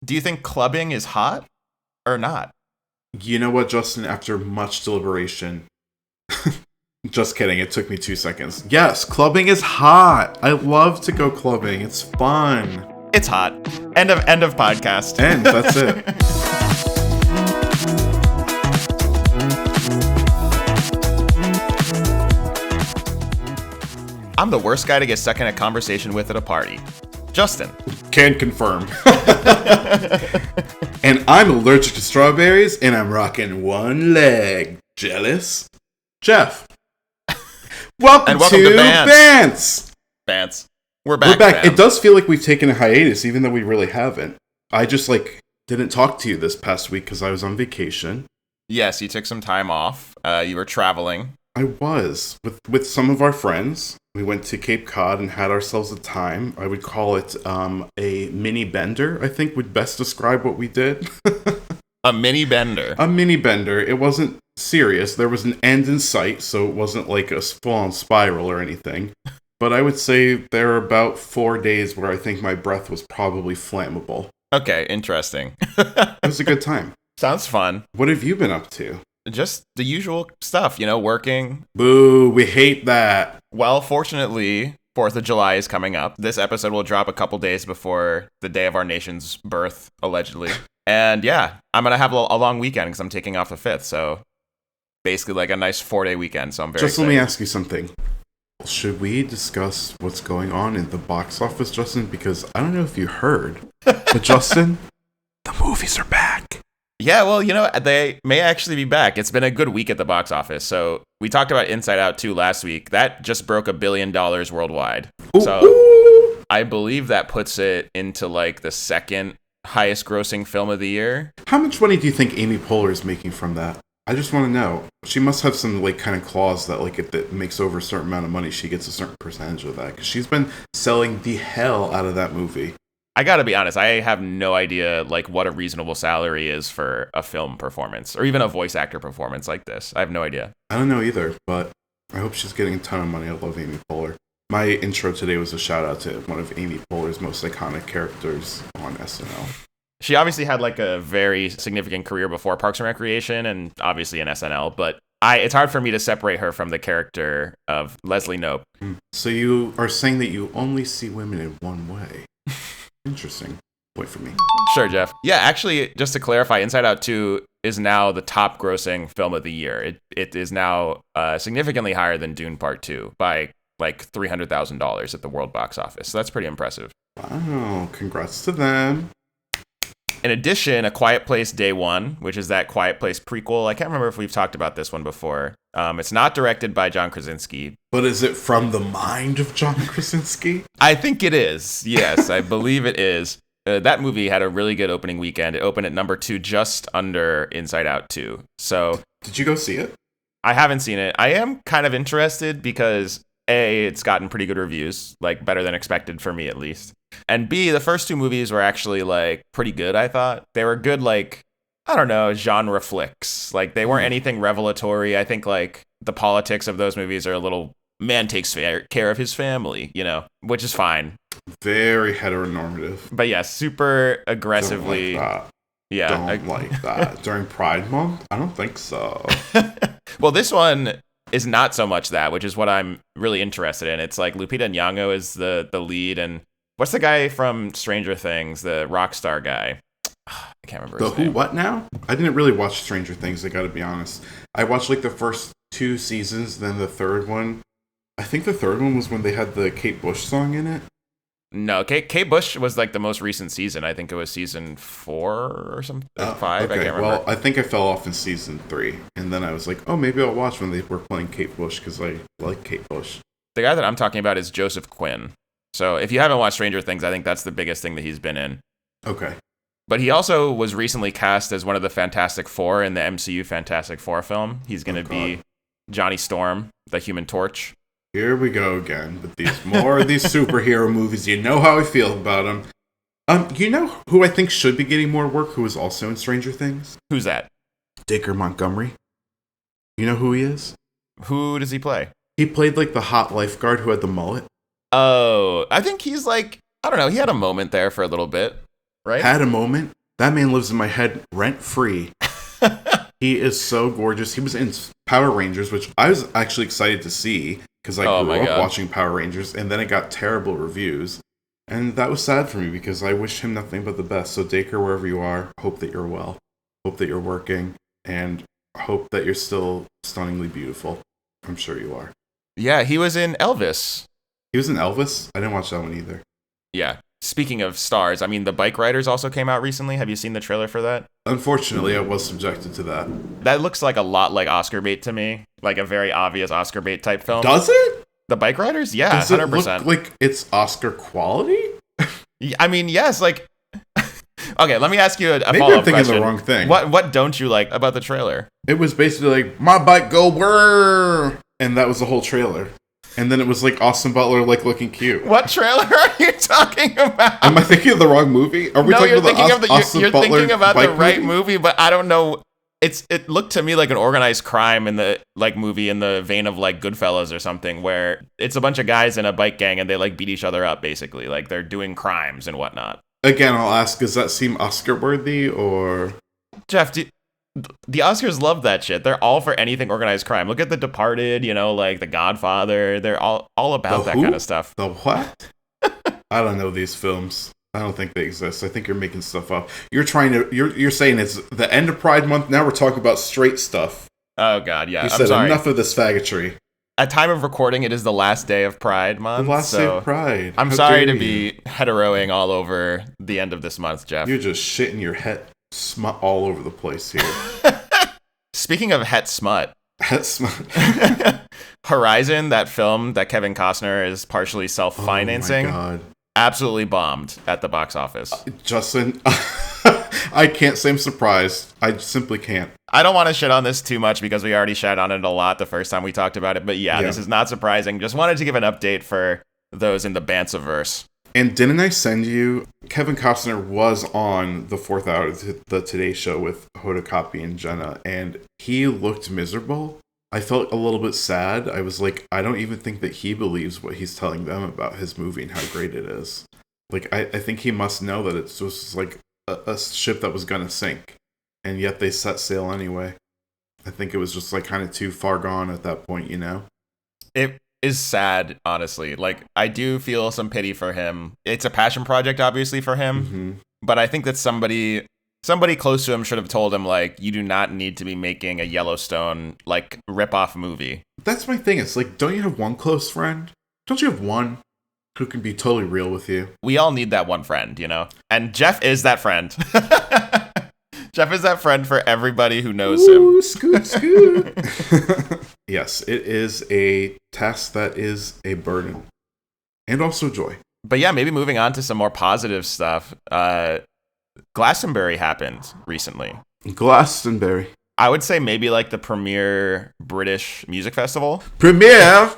Do you think clubbing is hot or not? You know what, Justin? After much deliberation, just kidding. It took me 2 seconds. Yes, clubbing is hot. I love to go clubbing. It's fun. It's hot. End of podcast. And that's it. I'm the worst guy to get stuck in a conversation with at a party. Justin. Can confirm. And I'm allergic to strawberries, and I'm rocking one leg. Jealous? Jeff. Welcome to Bants. Bants. We're back. It does feel like we've taken a hiatus, even though we really haven't. I just, didn't talk to you this past week because I was on vacation. Yes, you took some time off. You were traveling. I was. With some of our friends. We went to Cape Cod and had ourselves a time. I would call it a mini bender, I think would best describe what we did. A mini bender? A mini bender. It wasn't serious. There was an end in sight, so it wasn't like a full-on spiral or anything. But I would say there were about 4 days where I think my breath was probably flammable. Okay, interesting. It was a good time. Sounds fun. What have you been up to? Just the usual stuff, working. Boo, we hate that. Well, fortunately, 4th of July is coming up. This episode will drop a couple days before the day of our nation's birth, allegedly. And yeah, I'm going to have a long weekend because I'm taking off the 5th. So basically like a nice 4-day weekend. So I'm very excited. Let me ask you something. Should we discuss what's going on in the box office, Justin? Because I don't know if you heard, but Justin, the movies are back. Yeah, well, they may actually be back. It's been a good week at the box office. So we talked about Inside Out 2 last week. That just broke $1 billion worldwide. Ooh, so ooh. I believe that puts it into the second highest grossing film of the year. How much money do you think Amy Poehler is making from that? I just want to know. She must have some kind of clause that if it makes over a certain amount of money, she gets a certain percentage of that. Because she's been selling the hell out of that movie. I gotta be honest, I have no idea what a reasonable salary is for a film performance or even a voice actor performance like this. I have no idea. I don't know either, but I hope she's getting a ton of money. I love Amy Poehler. My intro today was a shout out to one of Amy Poehler's most iconic characters on SNL. She obviously had a very significant career before Parks and Recreation and obviously in SNL, but it's hard for me to separate her from the character of Leslie Knope. So you are saying that you only see women in one way. Interesting. Wait for me. Sure, Jeff. Yeah, actually, just to clarify, Inside Out 2 is now the top grossing film of the year. It is now significantly higher than Dune Part 2 by $300,000 at the world box office. So that's pretty impressive. Wow, congrats to them. In addition, A Quiet Place Day One, which is that Quiet Place prequel. I can't remember if we've talked about this one before. It's not directed by John Krasinski. But is it from the mind of John Krasinski? I think it is. Yes, I believe it is. That movie had a really good opening weekend. It opened at number 2, just under Inside Out 2. So, did you go see it? I haven't seen it. I am kind of interested because A, it's gotten pretty good reviews, better than expected for me at least. And B, the first 2 movies were actually pretty good, I thought. They were good I don't know, genre flicks. They weren't anything revelatory. I think the politics of those movies are a little man takes care of his family, which is fine. Very heteronormative. But yeah, super aggressively. Don't like that. Yeah. Don't like that. During Pride Month? I don't think so. Well, this one is not so much that, which is what I'm really interested in. It's Lupita Nyong'o is the lead, and what's the guy from Stranger Things, the rock star guy? I can't remember his name. Who, what now? I didn't really watch Stranger Things, I gotta be honest. I watched the first 2 seasons, then the third one. I think the third one was when they had the Kate Bush song in it. No, Kate Bush was the most recent season. I think it was season 4 or something. 5, okay. I can't remember. Well, I think I fell off in season 3. And then I was like, oh, maybe I'll watch when they were playing Kate Bush because I like Kate Bush. The guy that I'm talking about is Joseph Quinn. So if you haven't watched Stranger Things, I think that's the biggest thing that he's been in. Okay. But he also was recently cast as one of the Fantastic Four in the MCU Fantastic Four film. He's going to be Johnny Storm, the Human Torch. Here we go again with these more of these superhero movies. You know how I feel about them. You know who I think should be getting more work, who is also in Stranger Things? Who's that? Dacre Montgomery. You know who he is? Who does he play? He played the hot lifeguard who had the mullet. Oh, I think he's I don't know, he had a moment there for a little bit, right? Had a moment? That man lives in my head rent-free. He is so gorgeous. He was in Power Rangers, which I was actually excited to see because I grew up watching Power Rangers, and then it got terrible reviews. And that was sad for me because I wish him nothing but the best. So Dacre, wherever you are, hope that you're well. Hope that you're working, and hope that you're still stunningly beautiful. I'm sure you are. Yeah, he was in Elvis. He was in Elvis? I didn't watch that one either. Yeah. Speaking of stars, I mean, The Bike Riders also came out recently. Have you seen the trailer for that? Unfortunately, I was subjected to that. That looks like a lot like Oscar bait to me. Like a very obvious Oscar bait type film. Does it? The Bike Riders? Yeah, Does 100%. It look like it's Oscar quality? I mean, yes, like... Okay, let me ask you a follow-up question. Maybe I'm thinking the wrong thing. What don't you like about the trailer? It was basically like, my bike go whirr! And that was the whole trailer. And then it was like Austin Butler like looking cute. What trailer are you talking about? Am I thinking of the wrong movie? Are we talking about you're thinking about the right movie, but I don't know. It looked to me like an organized crime in the like movie in the vein of like Goodfellas or something, where it's a bunch of guys in a bike gang and they like beat each other up basically, like they're doing crimes and whatnot. Again, I'll ask: does that seem Oscar worthy or? Jeff, the Oscars love that shit. They're all for anything organized crime. Look at The Departed, like The Godfather. They're all about that kind of stuff. The what? I don't know these films. I don't think they exist. I think you're making stuff up. You're saying it's the end of Pride Month. Now we're talking about straight stuff. Oh God, yeah. You said enough of this faggotry. At time of recording, it is the last day of Pride Month. The last day of Pride. I'm sorry to be heteroing all over the end of this month, Jeff. You're just shitting your head smut all over the place here. Speaking of het smut. Het smut. Horizon, that film that Kevin Costner is partially self-financing. Oh my God. Absolutely bombed at the box office. Justin, I can't say I'm surprised. I simply can't. I don't want to shit on this too much because we already shat on it a lot the first time we talked about it. But yeah, this is not surprising. Just wanted to give an update for those in the Bantsaverse. And didn't I send you? Kevin Costner was on the 4th hour of the Today Show with Hoda Kotb and Jenna, and he looked miserable. I felt a little bit sad. I was like, I don't even think that he believes what he's telling them about his movie and how great it is. Like, I think he must know that it's just like a ship that was going to sink, and yet they set sail anyway. I think it was just like kind of too far gone at that point, It is sad, honestly. Like, I do feel some pity for him. It's a passion project, obviously, for him. But I think that somebody close to him should have told him, like, you do not need to be making a Yellowstone, like, rip-off movie. That's my thing. It's like, don't you have one close friend? Don't you have one who can be totally real with you? We all need that one friend, And Jeff is that friend. Jeff is that friend for everybody who knows him. Scoot. Yes, it is a task that is a burden. And also joy. But yeah, maybe moving on to some more positive stuff. Glastonbury happened recently. Glastonbury. I would say maybe like the premier British music festival. Premiere!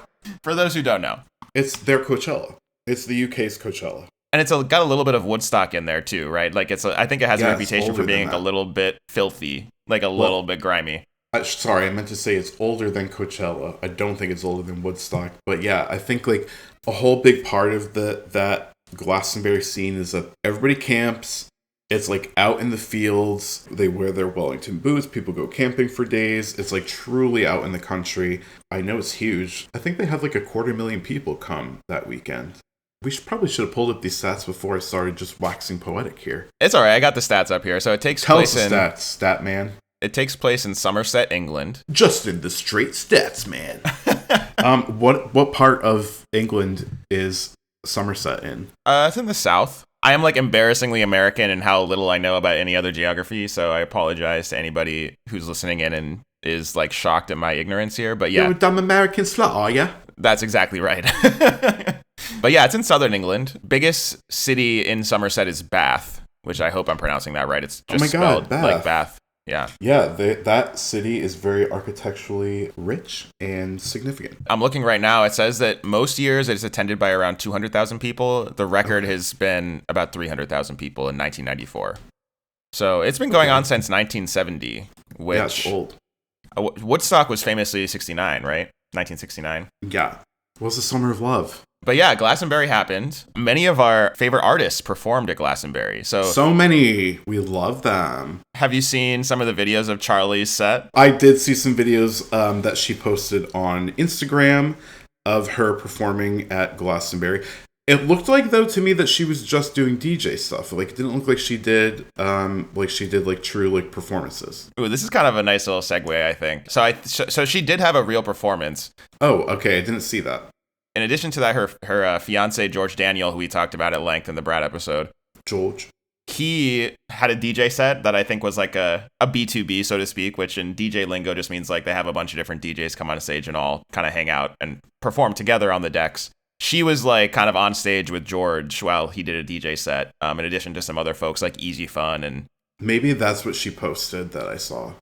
For those who don't know. It's their Coachella. It's the UK's Coachella. And it's got a little bit of Woodstock in there too, right? Like I think it has a reputation for being a little bit filthy, like a little bit grimy. Sorry, I meant to say it's older than Coachella. I don't think it's older than Woodstock. But yeah, I think like a whole big part of that Glastonbury scene is that everybody camps. It's like out in the fields. They wear their Wellington boots. People go camping for days. It's like truly out in the country. I know it's huge. I think they have like 250,000 people come that weekend. We probably should have pulled up these stats before I started just waxing poetic here. It's all right. I got the stats up here. So it takes Tell place us the stats, stat man. It takes place in Somerset, England. Justin, the straight stats man. What part of England is Somerset in? It's in the south. I am like embarrassingly American in how little I know about any other geography, so I apologize to anybody who's listening in and is like shocked at my ignorance here. But yeah, you're a dumb American slut, are ya? That's exactly right. But yeah, it's in southern England. Biggest city in Somerset is Bath, which I hope I'm pronouncing that right. It's just spelled Bath. like Bath. Yeah. Yeah, that city is very architecturally rich and significant. I'm looking right now. It says that most years it's attended by around 200,000 people. The record has been about 300,000 people in 1994. So it's been going on since 1970, which... Yeah, it's old. Woodstock was famously 69, right? 1969. Yeah. It was the Summer of Love. But yeah, Glastonbury happened. Many of our favorite artists performed at Glastonbury. So many. We love them. Have you seen some of the videos of Charli's set? I did see some videos that she posted on Instagram of her performing at Glastonbury. It looked like, though, to me that she was just doing DJ stuff. Like, it didn't look like she did, true performances. Ooh, this is kind of a nice little segue, I think. So she did have a real performance. Oh, okay. I didn't see that. In addition to that, her fiance, George Daniel, who we talked about at length in the Brad episode. George. He had a DJ set that I think was like a B2B, so to speak, which in DJ lingo just means like they have a bunch of different DJs come on stage and all kind of hang out and perform together on the decks. She was like kind of on stage with George while he did a DJ set, in addition to some other folks like Easy Fun and... Maybe that's what she posted that I saw.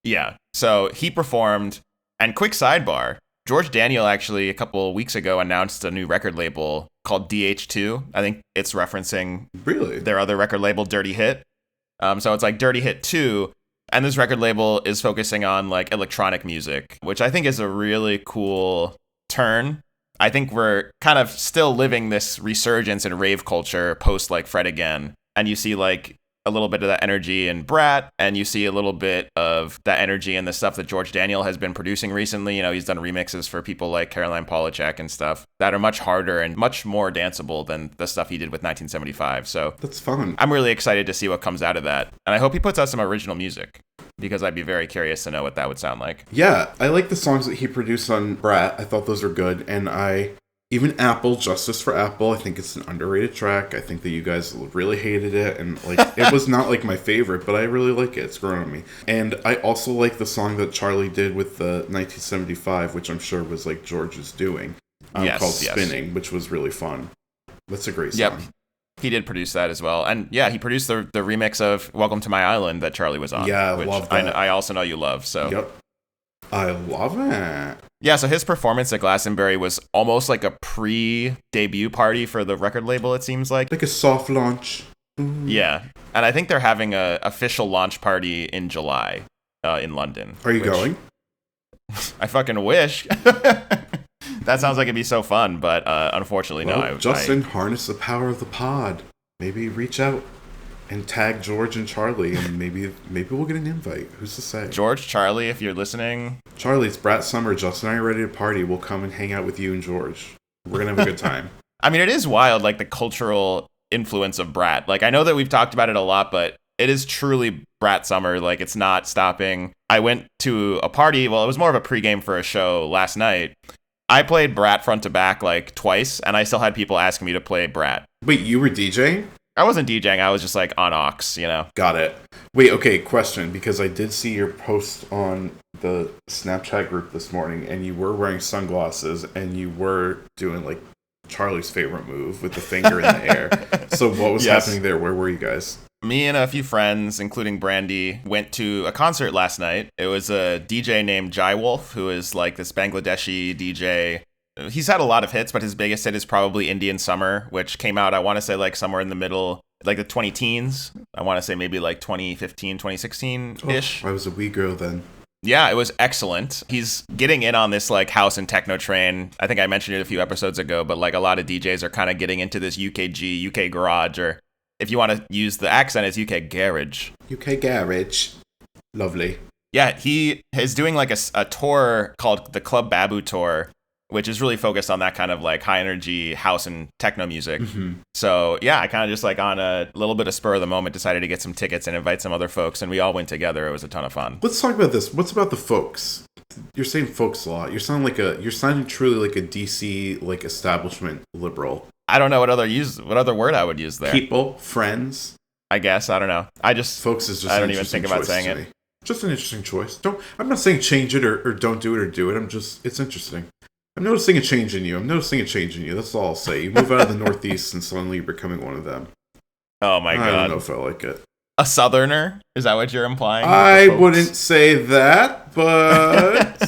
Yeah. So he performed, and quick sidebar, George Daniel actually a couple of weeks ago announced a new record label called DH2. I think it's referencing their other record label, Dirty Hit. So it's like Dirty Hit 2. And this record label is focusing on like electronic music, which I think is a really cool turn. I think we're kind of still living this resurgence in rave culture post like Fred Again. And you see like a little bit of that energy in Brat, and you see a little bit of that energy in the stuff that George Daniel has been producing recently. You know, he's done remixes for people like Caroline Polachek and stuff that are much harder and much more danceable than the stuff he did with 1975. So that's fun. I'm really excited to see what comes out of that. And I hope he puts out some original music, because I'd be very curious to know what that would sound like. Yeah, I like the songs that he produced on Brat. I thought those were good. And even Apple, Justice for Apple, I think it's an underrated track. I think that you guys really hated it, and like it was not like my favorite, but I really like it. It's grown on me. And I also like the song that Charli did with the 1975, which I'm sure was like George's doing, called Spinning, which was really fun. That's a great song. Yep. He did produce that as well. And yeah, he produced the remix of Welcome to My Island that Charli was on. Yeah, I love that. I also know you love, so. Yep. I love it. Yeah, so his performance at Glastonbury was almost like a pre-debut party for the record label, it seems like. Like a soft launch. Mm-hmm. Yeah, and I think they're having a official launch party in July in London. Are you going? I fucking wish. That sounds like it'd be so fun, but unfortunately, no. Justin, harness the power of the pod. Maybe reach out and tag George and Charli, and maybe we'll get an invite. Who's to say? George, Charli, if you're listening. Charli, it's Brat Summer. Justin and I are ready to party. We'll come and hang out with you and George. We're going to have a good time. I mean, it is wild, like the cultural influence of Brat. Like, I know that we've talked about it a lot, but it is truly Brat Summer. Like, it's not stopping. I went to a party. Well, it was more of a pregame for a show last night. I played Brat front to back like twice, and I still had people asking me to play Brat. Wait, you were DJing? I wasn't DJing. I was just like on aux, you know. Got it. Wait, okay, question, because I did see your post on the Snapchat group this morning, and you were wearing sunglasses, and you were doing like Charli's favorite move with the finger in the air. So what was happening there? Where were you guys? Me and a few friends, including Brandy, went to a concert last night. It was a DJ named Jai Wolf, who is like this Bangladeshi DJ. He's had a lot of hits, but his biggest hit is probably Indian Summer, which came out, I want to say, like somewhere in the middle, like the 20-teens. I want to say maybe like 2015, 2016-ish. Oh, I was a wee girl then. Yeah, it was excellent. He's getting in on this like house and techno train. I think I mentioned it a few episodes ago, but like a lot of DJs are kind of getting into this UKG, UK garage, or if you want to use the accent, it's UK garage. UK garage. Lovely. Yeah, he is doing like a tour called the Club Babu Tour, which is really focused on that kind of like high energy house and techno music. Mm-hmm. So yeah, I kind of just like on a little bit of spur of the moment decided to get some tickets and invite some other folks, and we all went together. It was a ton of fun. Let's talk about this. What's about the folks? You're saying folks a lot. You're sounding truly like a DC like establishment liberal. I don't know what other word I would use there. People, friends. I guess I don't know. Folks is just. I don't even think about saying it. Just an interesting choice. I'm not saying change it or don't do it or do it. It's interesting. I'm noticing a change in you. That's all I'll say. You move out of the Northeast and suddenly you're becoming one of them. Oh my God. I don't know if I like it. A Southerner? Is that what you're implying? I wouldn't say that, but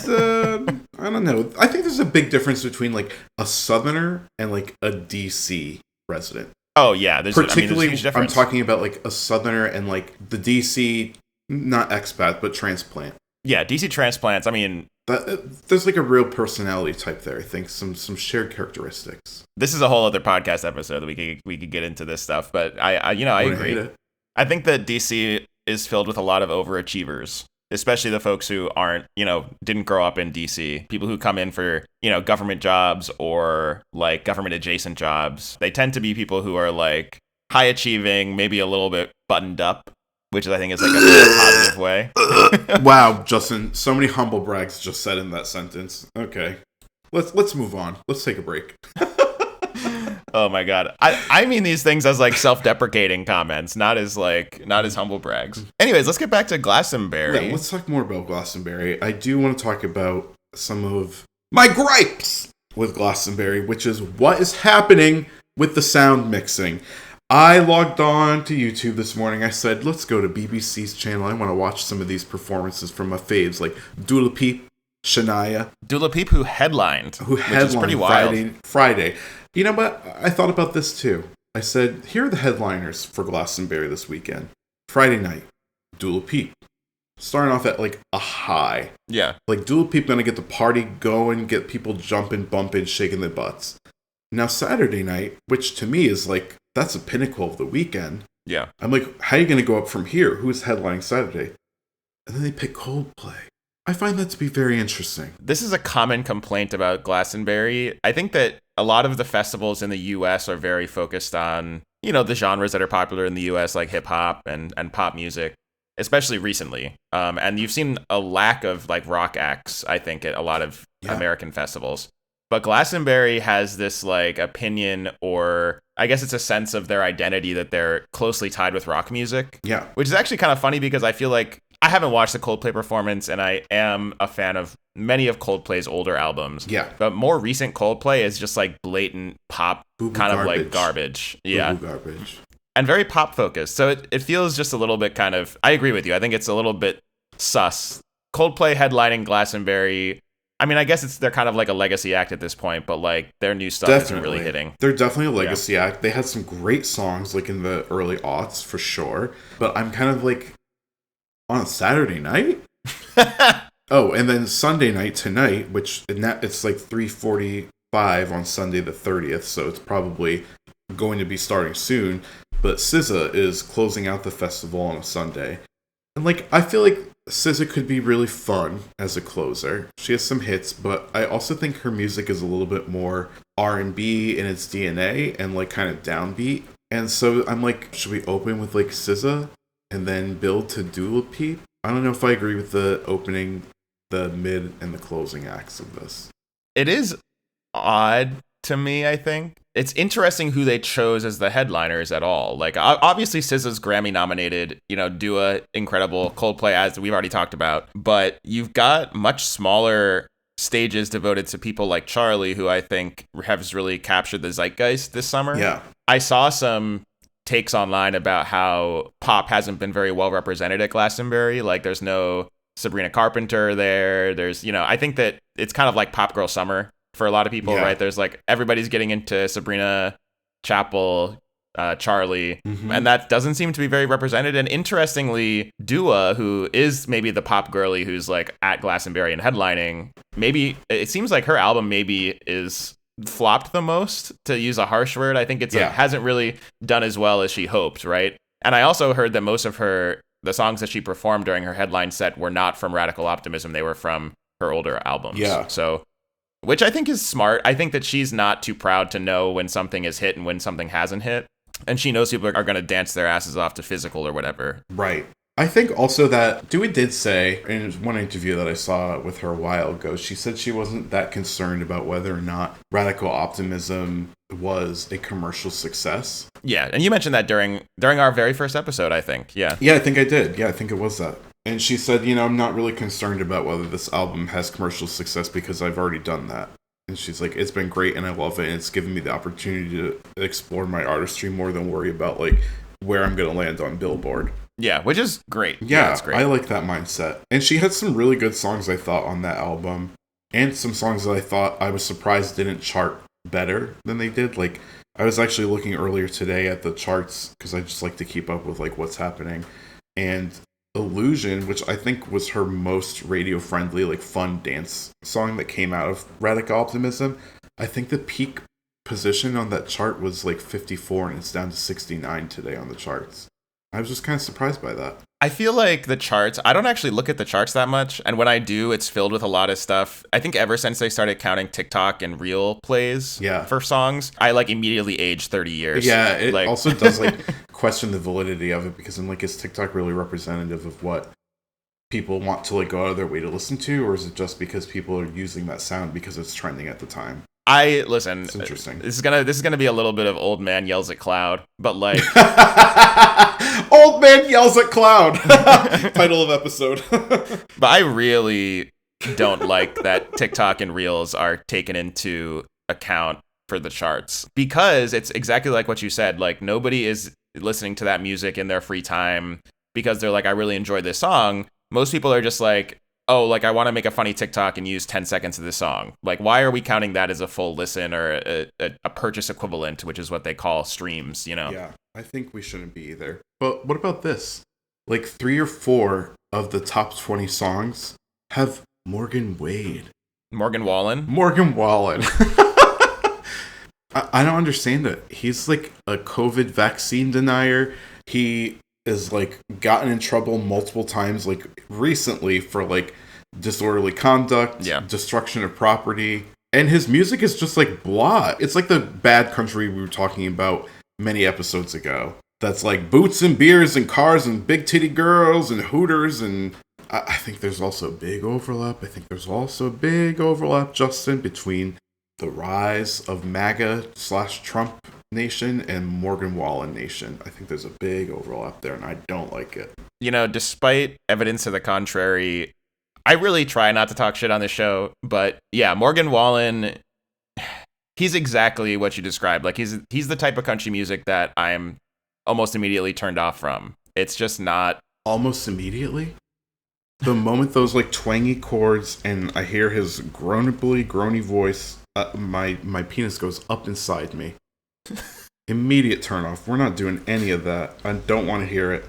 I don't know. I think there's a big difference between like a Southerner and like a DC resident. Oh yeah. There's a huge difference. I'm talking about like a Southerner and like the DC, not expat, but transplant. Yeah, DC Transplants. I mean, There's like a real personality type there. I think some shared characteristics. this is a whole other podcast episode that we could get into this stuff, but I Wouldn't agree. hate it. I think that DC is filled with a lot of overachievers, especially the folks who aren't, didn't grow up in DC. People who come in for, government jobs or like government adjacent jobs. They tend to be people who are like high achieving, maybe a little bit buttoned up, which I think is like a positive way. Wow, Justin, so many humble brags just said in that sentence. Okay. Let's move on. Let's take a break. Oh my god. I mean these things as like self-deprecating comments, not as humble brags. Anyways, let's get back to Glastonbury. Yeah, let's talk more about Glastonbury. I do want to talk about some of my gripes with Glastonbury, which is what is happening with the sound mixing. I logged on to YouTube this morning. I said, let's go to BBC's channel. I want to watch some of these performances from my faves like Dua Lipa, Shania. Dua Lipa who headlined, which is pretty wild. Friday. You know what? I thought about this too. I said, here are the headliners for Glastonbury this weekend. Friday night, Dua Lipa. Starting off at like a high. Yeah. Like Dua Lipa gonna get the party going, get people jumping, bumping, shaking their butts. Now Saturday night, which to me is like, that's a pinnacle of the weekend. Yeah. I'm like, how are you gonna go up from here? Who's headlining Saturday? And then they pick Coldplay. I find that to be very interesting. This is a common complaint about Glastonbury. I think that a lot of the festivals in the US are very focused on, the genres that are popular in the US, like hip hop and pop music, especially recently. And you've seen a lack of like rock acts, I think, at a lot of American festivals. But Glastonbury has this like opinion, or I guess it's a sense of their identity that they're closely tied with rock music. Yeah. Which is actually kind of funny because I feel like I haven't watched the Coldplay performance, and I am a fan of many of Coldplay's older albums. Yeah. But more recent Coldplay is just like blatant pop, Boo-boo kind garbage. of like garbage. Yeah. Boo-boo garbage. And very pop focused. So it feels just a little bit kind of, I agree with you. I think it's a little bit sus. Coldplay headlining Glastonbury. I mean, I guess they're kind of like a legacy act at this point, but like their new stuff isn't really hitting. They're definitely a legacy act. They had some great songs like in the early aughts for sure. But I'm kind of like, on Saturday night? Oh, and then Sunday night tonight, which it's like 3:45 on Sunday the 30th, so it's probably going to be starting soon. But SZA is closing out the festival on a Sunday. And like, I feel like SZA could be really fun as a closer. She has some hits, but I also think her music is a little bit more R&B in its DNA and like kind of downbeat. And so I'm like, should we open with like SZA and then build to Dua Lipa? I don't know if I agree with the opening, the mid, and the closing acts of this. It is odd to me, I think. It's interesting who they chose as the headliners at all. Like, obviously, SZA's Grammy nominated, Dua, incredible, Coldplay, as we've already talked about. But you've got much smaller stages devoted to people like Charli, who I think has really captured the zeitgeist this summer. Yeah. I saw some takes online about how pop hasn't been very well represented at Glastonbury. Like, there's no Sabrina Carpenter there. There's, I think that it's kind of like Pop Girl Summer for a lot of people, right? There's like, everybody's getting into Sabrina, Chapel, Charli, and that doesn't seem to be very represented. And interestingly, Dua, who is maybe the pop girly who's like at Glastonbury and headlining, maybe it seems like her album maybe is flopped the most, to use a harsh word. I think it hasn't really done as well as she hoped, right? And I also heard that most of the songs that she performed during her headline set were not from Radical Optimism. They were from her older albums. Yeah. So, which I think is smart. I think that she's not too proud to know when something is hit and when something hasn't hit. And she knows people are going to dance their asses off to Physical or whatever. Right. I think also that Dua did say in one interview that I saw with her a while ago, she said she wasn't that concerned about whether or not Radical Optimism was a commercial success. Yeah, and you mentioned that during our very first episode, I think. Yeah. Yeah, I think I did. Yeah, I think it was that. And she said, I'm not really concerned about whether this album has commercial success because I've already done that. And she's like, it's been great and I love it. And it's given me the opportunity to explore my artistry more than worry about like where I'm going to land on Billboard. Yeah, which is great. Yeah, that's great. I like that mindset. And she had some really good songs, I thought, on that album. And some songs that I thought I was surprised didn't chart better than they did. Like, I was actually looking earlier today at the charts because I just like to keep up with like what's happening. And Illusion, which I think was her most radio friendly, like fun dance song that came out of Radical Optimism. I think the peak position on that chart was like 54 and it's down to 69 today on the charts. I was just kind of surprised by that. I feel like the charts, I don't actually look at the charts that much. And when I do, it's filled with a lot of stuff. I think ever since they started counting TikTok and Reel plays for songs, I like immediately aged 30 years. Yeah, it like, also does like question the validity of it because I'm like, is TikTok really representative of what people want to like go out of their way to listen to? Or is it just because people are using that sound because it's trending at the time? Listen. It's interesting. This is gonna be a little bit of old man yells at cloud, but like old man yells at cloud. Title of episode. But I really don't like that TikTok and Reels are taken into account for the charts because it's exactly like what you said. Like nobody is listening to that music in their free time because they're like, I really enjoyed this song. Most people are just like, oh, like I want to make a funny TikTok and use 10 seconds of this song. Like, why are we counting that as a full listen or a purchase equivalent, which is what they call streams, you know? Yeah, I think we shouldn't be either. But what about this? Like 3 or 4 of the top 20 songs have Morgan Wade. Morgan Wallen? Morgan Wallen. I don't understand it. He's like a COVID vaccine denier. He is like gotten in trouble multiple times, like recently for like disorderly conduct, destruction of property. And his music is just like blah. It's like the bad country we were talking about many episodes ago. That's like boots and beers and cars and big titty girls and hooters. And I think there's also a big overlap. Justin, between the rise of MAGA/Trump Nation and Morgan Wallen Nation. I think there's a big overlap there, and I don't like it. You know, despite evidence to the contrary, I really try not to talk shit on this show, but yeah, Morgan Wallen, he's exactly what you described. Like, he's the type of country music that I'm almost immediately turned off from. It's just not... Almost immediately? The moment those, like, twangy chords and I hear his groany voice, my penis goes up inside me. Immediate turn off. We're not doing any of that. I don't want to hear it.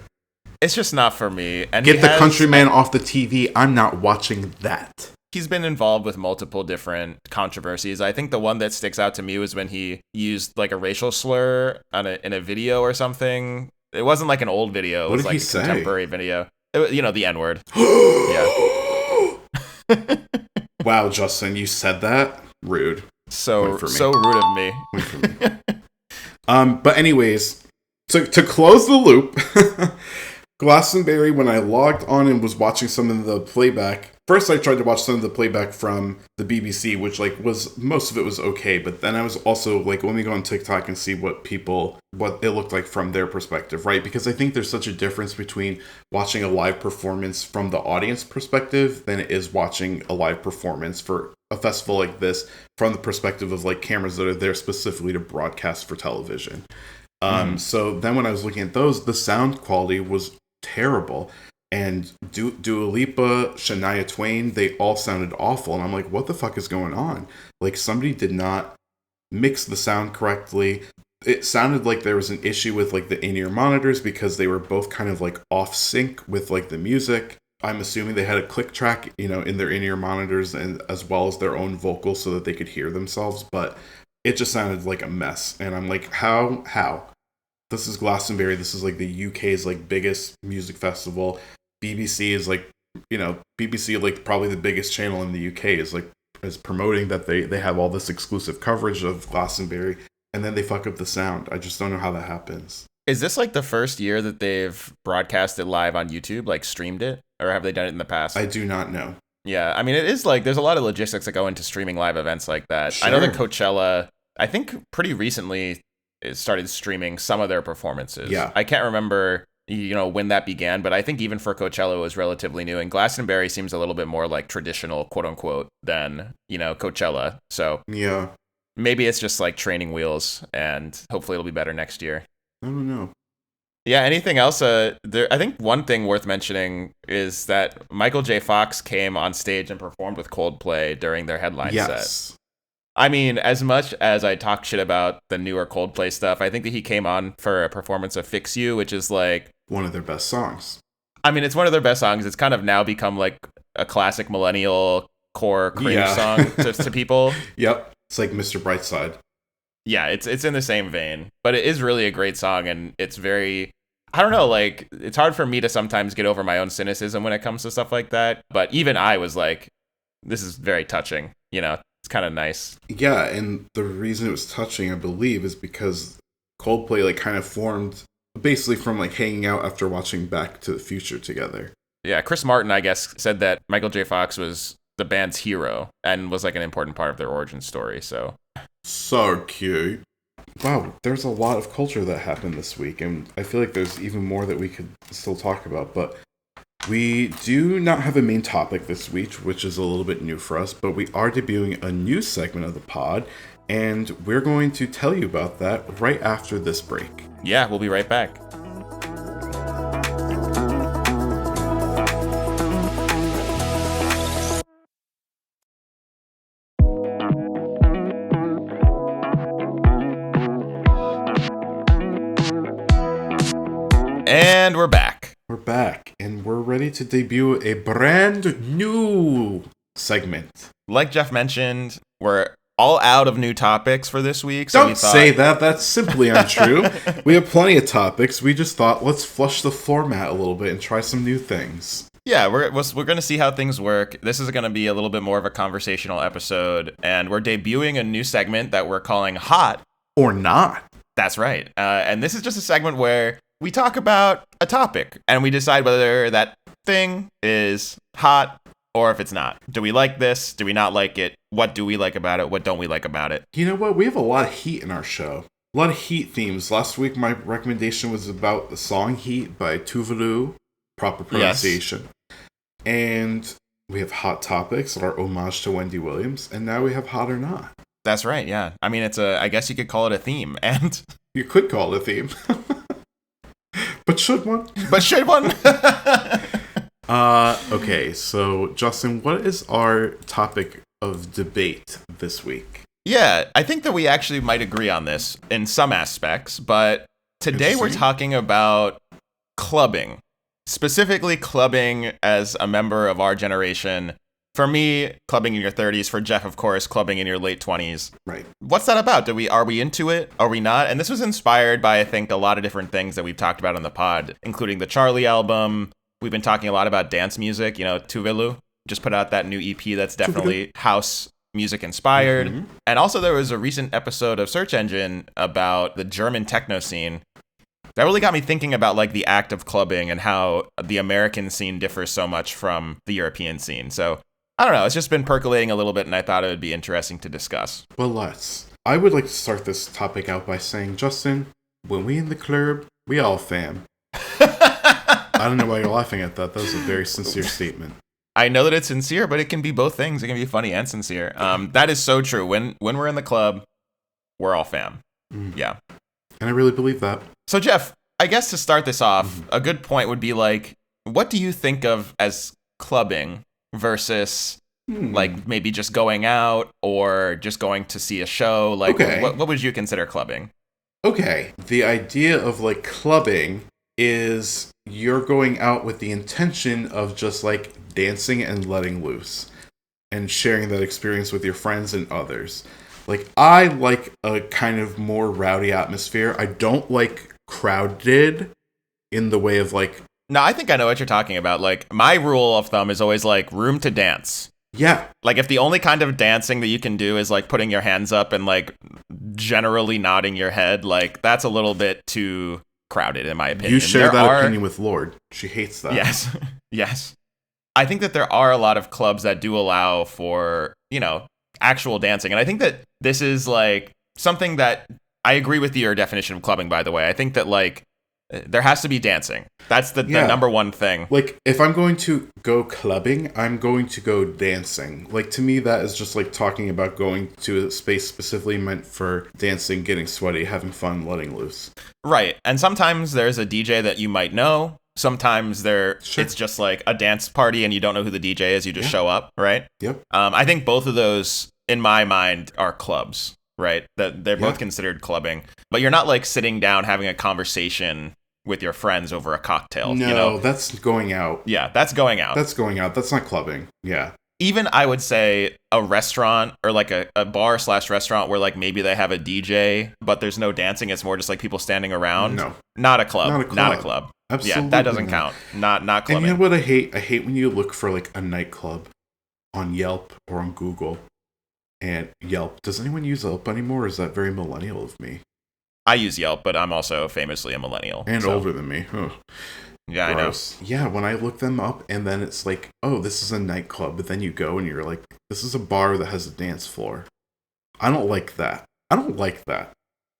It's just not for me. And get the countryman off the TV. I'm not watching that. He's been involved with multiple different controversies. I think the one that sticks out to me was when he used like a racial slur in a video or something. It wasn't like an old video. It was like a contemporary video. The N-word. Yeah. Wow, Justin, you said that? Rude. So rude of me. But anyways, to close the loop, Glastonbury, when I logged on and was watching some of the playback, first I tried to watch some of the playback from the BBC, which like was, most of it was okay, but then I was also like, let me go on TikTok and see what it looked like from their perspective, right? Because I think there's such a difference between watching a live performance from the audience perspective than it is watching a live performance for a festival like this from the perspective of like cameras that are there specifically to broadcast for television. So then when I was looking at those, the sound quality was terrible. And Dua Lipa, Shania Twain, they all sounded awful. And I'm like, what the fuck is going on? Like, somebody did not mix the sound correctly. It sounded like there was an issue with like the in-ear monitors because they were both kind of like off sync with like the music. I'm assuming they had a click track, in their in-ear monitors and as well as their own vocals so that they could hear themselves. But it just sounded like a mess. And I'm like, how? This is Glastonbury. This is like the UK's like biggest music festival. BBC is like, BBC like probably the biggest channel in the UK is promoting that they have all this exclusive coverage of Glastonbury, and then they fuck up the sound. I just don't know how that happens. Is this like the first year that they've broadcast it live on YouTube, like streamed it, or have they done it in the past? I do not know. Yeah, I mean, it is like there's a lot of logistics that go into streaming live events like that. Sure. I know that Coachella, I think pretty recently, it started streaming some of their performances. Yeah, I can't remember when that began, but I think even for Coachella it was relatively new, and Glastonbury seems a little bit more like traditional, quote unquote, than Coachella. So yeah, maybe it's just like training wheels, and hopefully it'll be better next year. I don't know. Yeah, anything else? I think one thing worth mentioning is that Michael J. Fox came on stage and performed with Coldplay during their headline set. I mean, as much as I talk shit about the newer Coldplay stuff, I think that he came on for a performance of Fix You, which is like one of their best songs. I mean, it's one of their best songs. It's kind of now become like a classic millennial core cringe song to people. Yep. It's like Mr. Brightside. Yeah, it's in the same vein, but it is really a great song, and it's very, I don't know, like, it's hard for me to sometimes get over my own cynicism when it comes to stuff like that, but even I was like, this is very touching, you know, it's kind of nice. Yeah, and the reason it was touching, I believe, is because Coldplay, like, kind of formed basically from, like, hanging out after watching Back to the Future together. Yeah, Chris Martin, I guess, said that Michael J. Fox was the band's hero and was like an important part of their origin story. So cute. Wow, there's a lot of culture that happened this week, and I feel like there's even more that we could still talk about, but we do not have a main topic this week, which is a little bit new for us, but we are debuting a new segment of the pod, and we're going to tell you about that right after this break. Yeah, we'll be right back. And we're back. We're back, and we're ready to debut a brand new segment. Like Jeff mentioned, we're all out of new topics for this week. So Don't say that. That's simply untrue. We have plenty of topics. We just thought, let's flush the format a little bit and try some new things. Yeah, we're going to see how things work. This is going to be a little bit more of a conversational episode, and we're debuting a new segment that we're calling Hot or Not. That's right. And this is just a segment where we talk about a topic, and we decide whether that thing is hot or if it's not. Do we like this? Do we not like it? What do we like about it? What don't we like about it? You know what? We have a lot of heat in our show. A lot of heat themes. Last week, my recommendation was about the song Heat by Tuvalu, proper pronunciation. Yes. And we have hot topics, our homage to Wendy Williams, and now we have Hot or Not. That's right, yeah. I mean, I guess you could call it a theme, and... You could call it a theme. But should one? Okay, so Justin, what is our topic of debate this week? Yeah, I think that we actually might agree on this in some aspects, but today we're talking about clubbing. Specifically clubbing as a member of our generation. For me, clubbing in your 30s. For Jeff, of course, clubbing in your late 20s. Right. What's that about? Are we into it? Are we not? And this was inspired by, I think, a lot of different things that we've talked about on the pod, including the Charli album. We've been talking a lot about dance music. You know, Tuvalu just put out that new EP that's definitely house music inspired. Mm-hmm. And also there was a recent episode of Search Engine about the German techno scene. That really got me thinking about like the act of clubbing and how the American scene differs so much from the European scene. So I don't know. It's just been percolating a little bit, and I thought it would be interesting to discuss. Well, let's. I would like to start this topic out by saying, Justin, when we in the club, we all fam. I don't know why you're laughing at that. That was a very sincere statement. I know that it's sincere, but it can be both things. It can be funny and sincere. That is so true. When we're in the club, we're all fam. Mm. Yeah. And I really believe that. So, Jeff, I guess to start this off, a good point would be like, what do you think of as clubbing versus like maybe just going out or just going to see a show? Like, what would you consider clubbing? Okay. The idea of like clubbing is you're going out with the intention of just like dancing and letting loose and sharing that experience with your friends and others. Like, I like a kind of more rowdy atmosphere. I don't like crowded in the way of like... No, I think I know what you're talking about. Like, my rule of thumb is always like room to dance. Yeah. Like, if the only kind of dancing that you can do is like putting your hands up and like generally nodding your head, like that's a little bit too crowded in my opinion. You share that opinion with Lord. She hates that. Yes. Yes. I think that there are a lot of clubs that do allow for, you know, actual dancing. And I think that this is like something that I agree with your definition of clubbing, by the way. I think that like there has to be dancing. That's the number one thing. Like, if I'm going to go clubbing, I'm going to go dancing. Like, to me, that is just like talking about going to a space specifically meant for dancing, getting sweaty, having fun, letting loose. Right. And sometimes there's a DJ that you might know. Sometimes it's just like a dance party and you don't know who the DJ is. You just show up, right? Yep. I think both of those, in my mind, are clubs, right? That they're both considered clubbing. But you're not like sitting down having a conversation with your friends over a cocktail. No, you know? that's going out. Yeah, that's going out. That's going out. That's not clubbing. Yeah. Even I would say a restaurant or like a bar / restaurant where like maybe they have a DJ, but there's no dancing. It's more just like people standing around. No. Not a club. Not a club. Absolutely Yeah, that doesn't count. Not clubbing. And you know what I hate? I hate when you look for like a nightclub on Yelp or on Google. And Yelp. Does anyone use Yelp anymore? Or is that very millennial of me? I use Yelp, but I'm also famously a millennial. And older than me. Ugh. Yeah, Gross. I know. Yeah, when I look them up and then it's like, oh, this is a nightclub, but then you go and you're like, this is a bar that has a dance floor. I don't like that.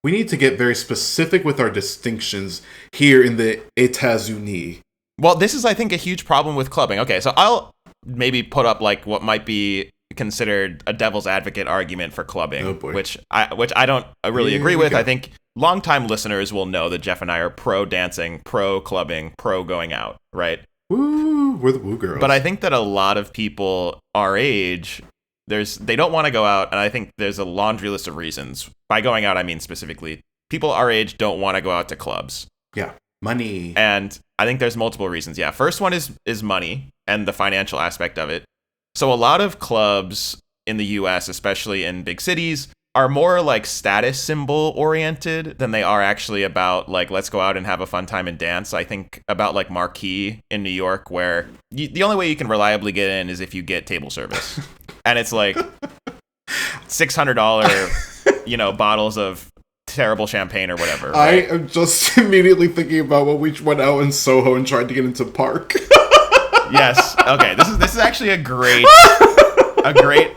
We need to get very specific with our distinctions here in the États-Unis. Well, this is, I think, a huge problem with clubbing. Okay, so I'll maybe put up like what might be considered a devil's advocate argument for clubbing, which I don't really agree with. I think longtime listeners will know that Jeff and I are pro dancing, pro clubbing, pro going out, right? Woo, we're the woo girls. But I think that a lot of people our age, they don't want to go out, and I think there's a laundry list of reasons. By going out, I mean specifically people our age don't want to go out to clubs. Yeah, money. And I think there's multiple reasons. Yeah, first one is money and the financial aspect of it. So a lot of clubs in the US, especially in big cities, are more like status symbol oriented than they are actually about like, let's go out and have a fun time and dance. I think about like Marquee in New York, where the only way you can reliably get in is if you get table service. And it's like $600, bottles of terrible champagne or whatever. Right? I am just immediately thinking about when we went out in Soho and tried to get into Park. Yes. Okay. This is actually a great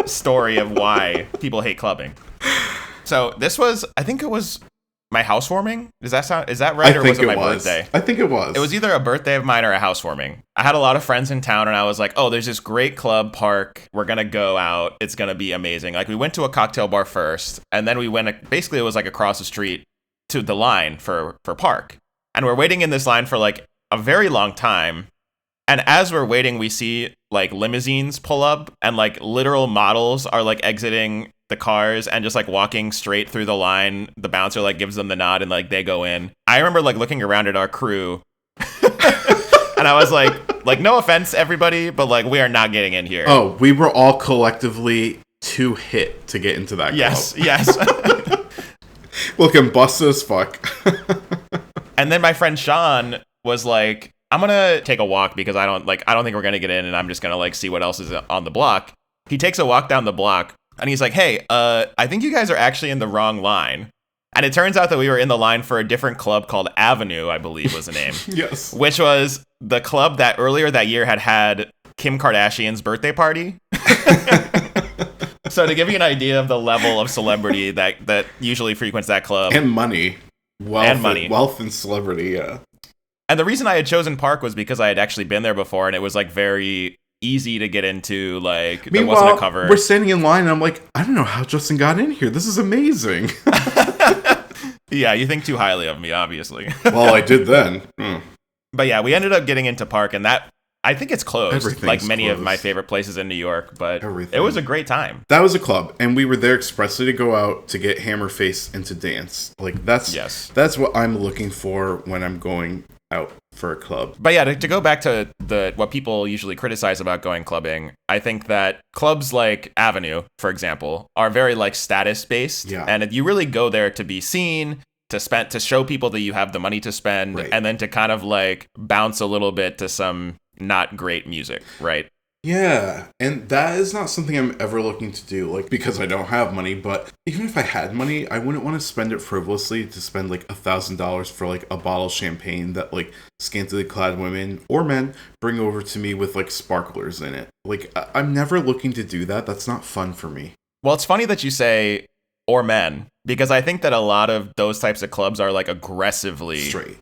story of why people hate clubbing. So I think it was my housewarming. Is that right? Or was it my birthday? I think it was. It was either a birthday of mine or a housewarming. I had a lot of friends in town and I was like, oh, there's this great club, Park. We're going to go out. It's going to be amazing. Like we went to a cocktail bar first and then we went, basically it was like across the street to the line for Park. And we're waiting in this line for like a very long time. And as we're waiting, we see like limousines pull up and like literal models are like exiting the cars and just like walking straight through the line. The bouncer like gives them the nod and like they go in. I remember like looking around at our crew and I was like, no offense, everybody, but like we are not getting in here. Oh, we were all collectively too hit to get into that club. Yes. Looking busted as fuck. And then my friend Sean was like, I'm going to take a walk because I don't think we're going to get in and I'm just going to like see what else is on the block. He takes a walk down the block and he's like, hey, I think you guys are actually in the wrong line. And it turns out that we were in the line for a different club called Avenue, I believe was the name. Yes. Which was the club that earlier that year had Kim Kardashian's birthday party. So to give you an idea of the level of celebrity that usually frequents that club. And money. Wealth and celebrity, yeah. And the reason I had chosen Park was because I had actually been there before, and it was like very easy to get into. Like, there wasn't a cover. We're standing in line, and I'm like, I don't know how Justin got in here. This is amazing. Yeah, you think too highly of me, obviously. Well, I did then. But yeah, we ended up getting into Park, and that I think it's closed. Everything's like many closed. of my favorite places in New York, but It was a great time. That was a club, and we were there expressly to go out to get hammer face and to dance. Like that's what I'm looking for when I'm going out for a club. But yeah, to go back to what people usually criticize about going clubbing, I think that clubs like Avenue, for example, are very like status based, and you really go there to be seen, to show people that you have the money to spend, and then to kind of like bounce a little bit to some not great music, right? Yeah, and that is not something I'm ever looking to do, like, because I don't have money, but even if I had money, I wouldn't want to spend it frivolously to spend, like, $1,000 for, like, a bottle of champagne that, like, scantily clad women or men bring over to me with, like, sparklers in it. Like, I'm never looking to do that. That's not fun for me. Well, it's funny that you say, or men, because I think that a lot of those types of clubs are, like, aggressively... Straight,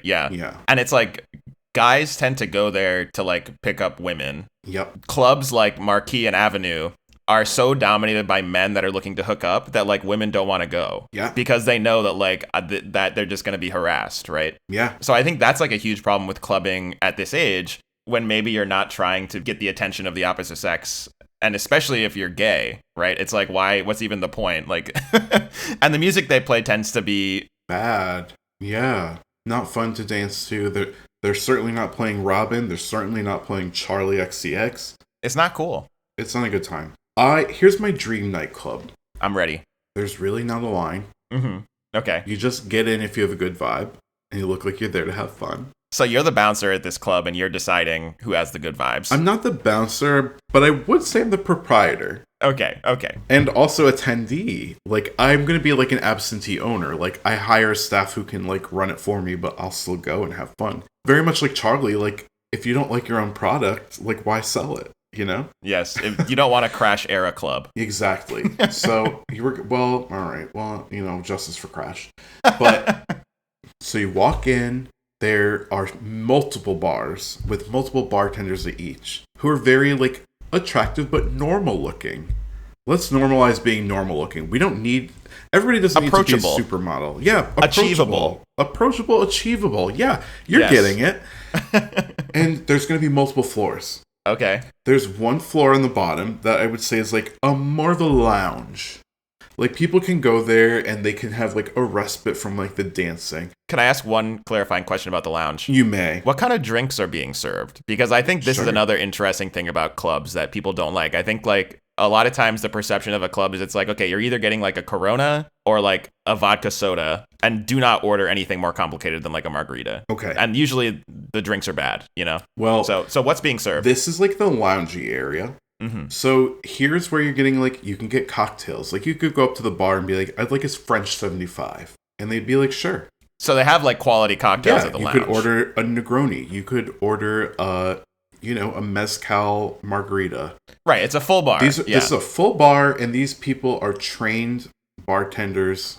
yeah. Yeah. And it's, like... Guys tend to go there to like pick up women. Yep. Clubs like Marquee and Avenue are so dominated by men that are looking to hook up that like women don't want to go. Yeah. Because they know that like that they're just going to be harassed, right? Yeah. So I think that's like a huge problem with clubbing at this age, when maybe you're not trying to get the attention of the opposite sex. And especially if you're gay, right? It's like, what's even the point? Like, and the music they play tends to be bad. Yeah. not fun to dance to. They're certainly not playing Robin. They're certainly not playing Charlie XCX. It's not cool. It's not a good time. Here's my dream nightclub. I'm ready. There's really not a line. Mm-hmm. Okay. You just get in if you have a good vibe, and you look like you're there to have fun. So you're the bouncer at this club, and you're deciding who has the good vibes. I'm not the bouncer, but I would say I'm the proprietor. Okay. And also attendee. Like, I'm going to be like an absentee owner. Like, I hire staff who can like run it for me, but I'll still go and have fun. Very much like Charli, like, if you don't like your own product, like, why sell it? You know? Yes. If you don't want a Crash era club. Exactly. So all right. Well, justice for Crash. But so you walk in, there are multiple bars with multiple bartenders at each who are very like attractive but normal looking. Let's normalize being normal looking. Everybody doesn't need to be a supermodel. Yeah, approachable, achievable. Yeah, you're getting it. And there's going to be multiple floors. Okay. There's one floor on the bottom that I would say is like more of a lounge. Like, people can go there and they can have like a respite from like the dancing. Can I ask one clarifying question about the lounge? You may. What kind of drinks are being served? Because I think this is another interesting thing about clubs that people don't like. I think like a lot of times the perception of a club is it's like, okay, you're either getting like a Corona or like a vodka soda, and do not order anything more complicated than like a margarita. Okay. And usually the drinks are bad, Well, so what's being served? This is like the loungy area. Mm-hmm. So here's where you're getting like, you can get cocktails. Like, you could go up to the bar and be like, I'd like a French 75. And they'd be like, sure. So they have like quality cocktails at the lounge. You could order a Negroni. You could order a mezcal margarita. Right, it's a full bar. This is a full bar, and these people are trained bartenders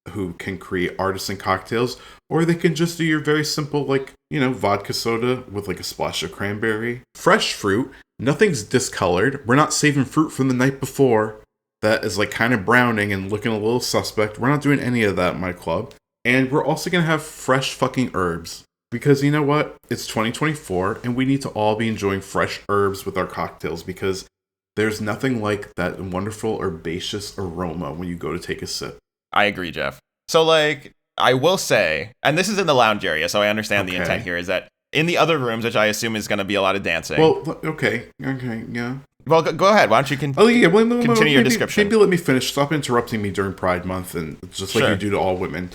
who can create artisan cocktails, or they can just do your very simple, like, vodka soda with like a splash of cranberry. Fresh fruit. Nothing's discolored. We're not saving fruit from the night before that is like kind of browning and looking a little suspect. We're not doing any of that in my club. And we're also going to have fresh fucking herbs. Because you know what? It's 2024, and we need to all be enjoying fresh herbs with our cocktails, because there's nothing like that wonderful herbaceous aroma when you go to take a sip. I agree, Jeff. So, like, I will say, and this is in the lounge area, so I understand the intent here, is that in the other rooms, which I assume is going to be a lot of dancing. Well, okay, yeah. Well, go ahead. Why don't you continue your description? Maybe let me finish. Stop interrupting me during Pride Month, and just like you do to all women.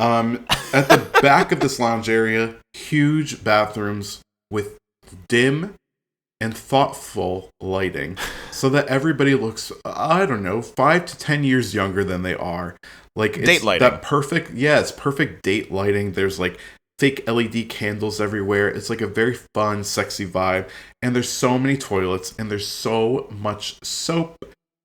At the back of this lounge area, huge bathrooms with dim and thoughtful lighting, so that everybody looks, 5 to 10 years younger than they are. Like, it's date lighting. It's perfect date lighting. There's like fake LED candles everywhere. It's like a very fun, sexy vibe. And there's so many toilets, and there's so much soap,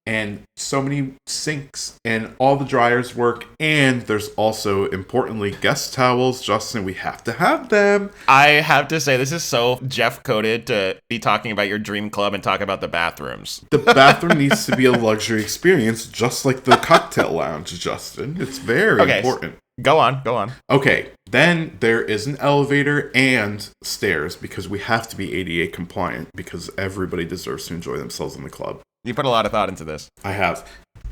and so many sinks, and all the dryers work. And there's also, importantly, guest towels. Justin, we have to have them. I have to say, this is so Jeff-coded to be talking about your dream club and talk about the bathrooms. The bathroom needs to be a luxury experience, just like the cocktail lounge, Justin. It's very important. Go on. Okay, then there is an elevator and stairs, because we have to be ADA compliant, because everybody deserves to enjoy themselves in the club. You put a lot of thought into this. I have.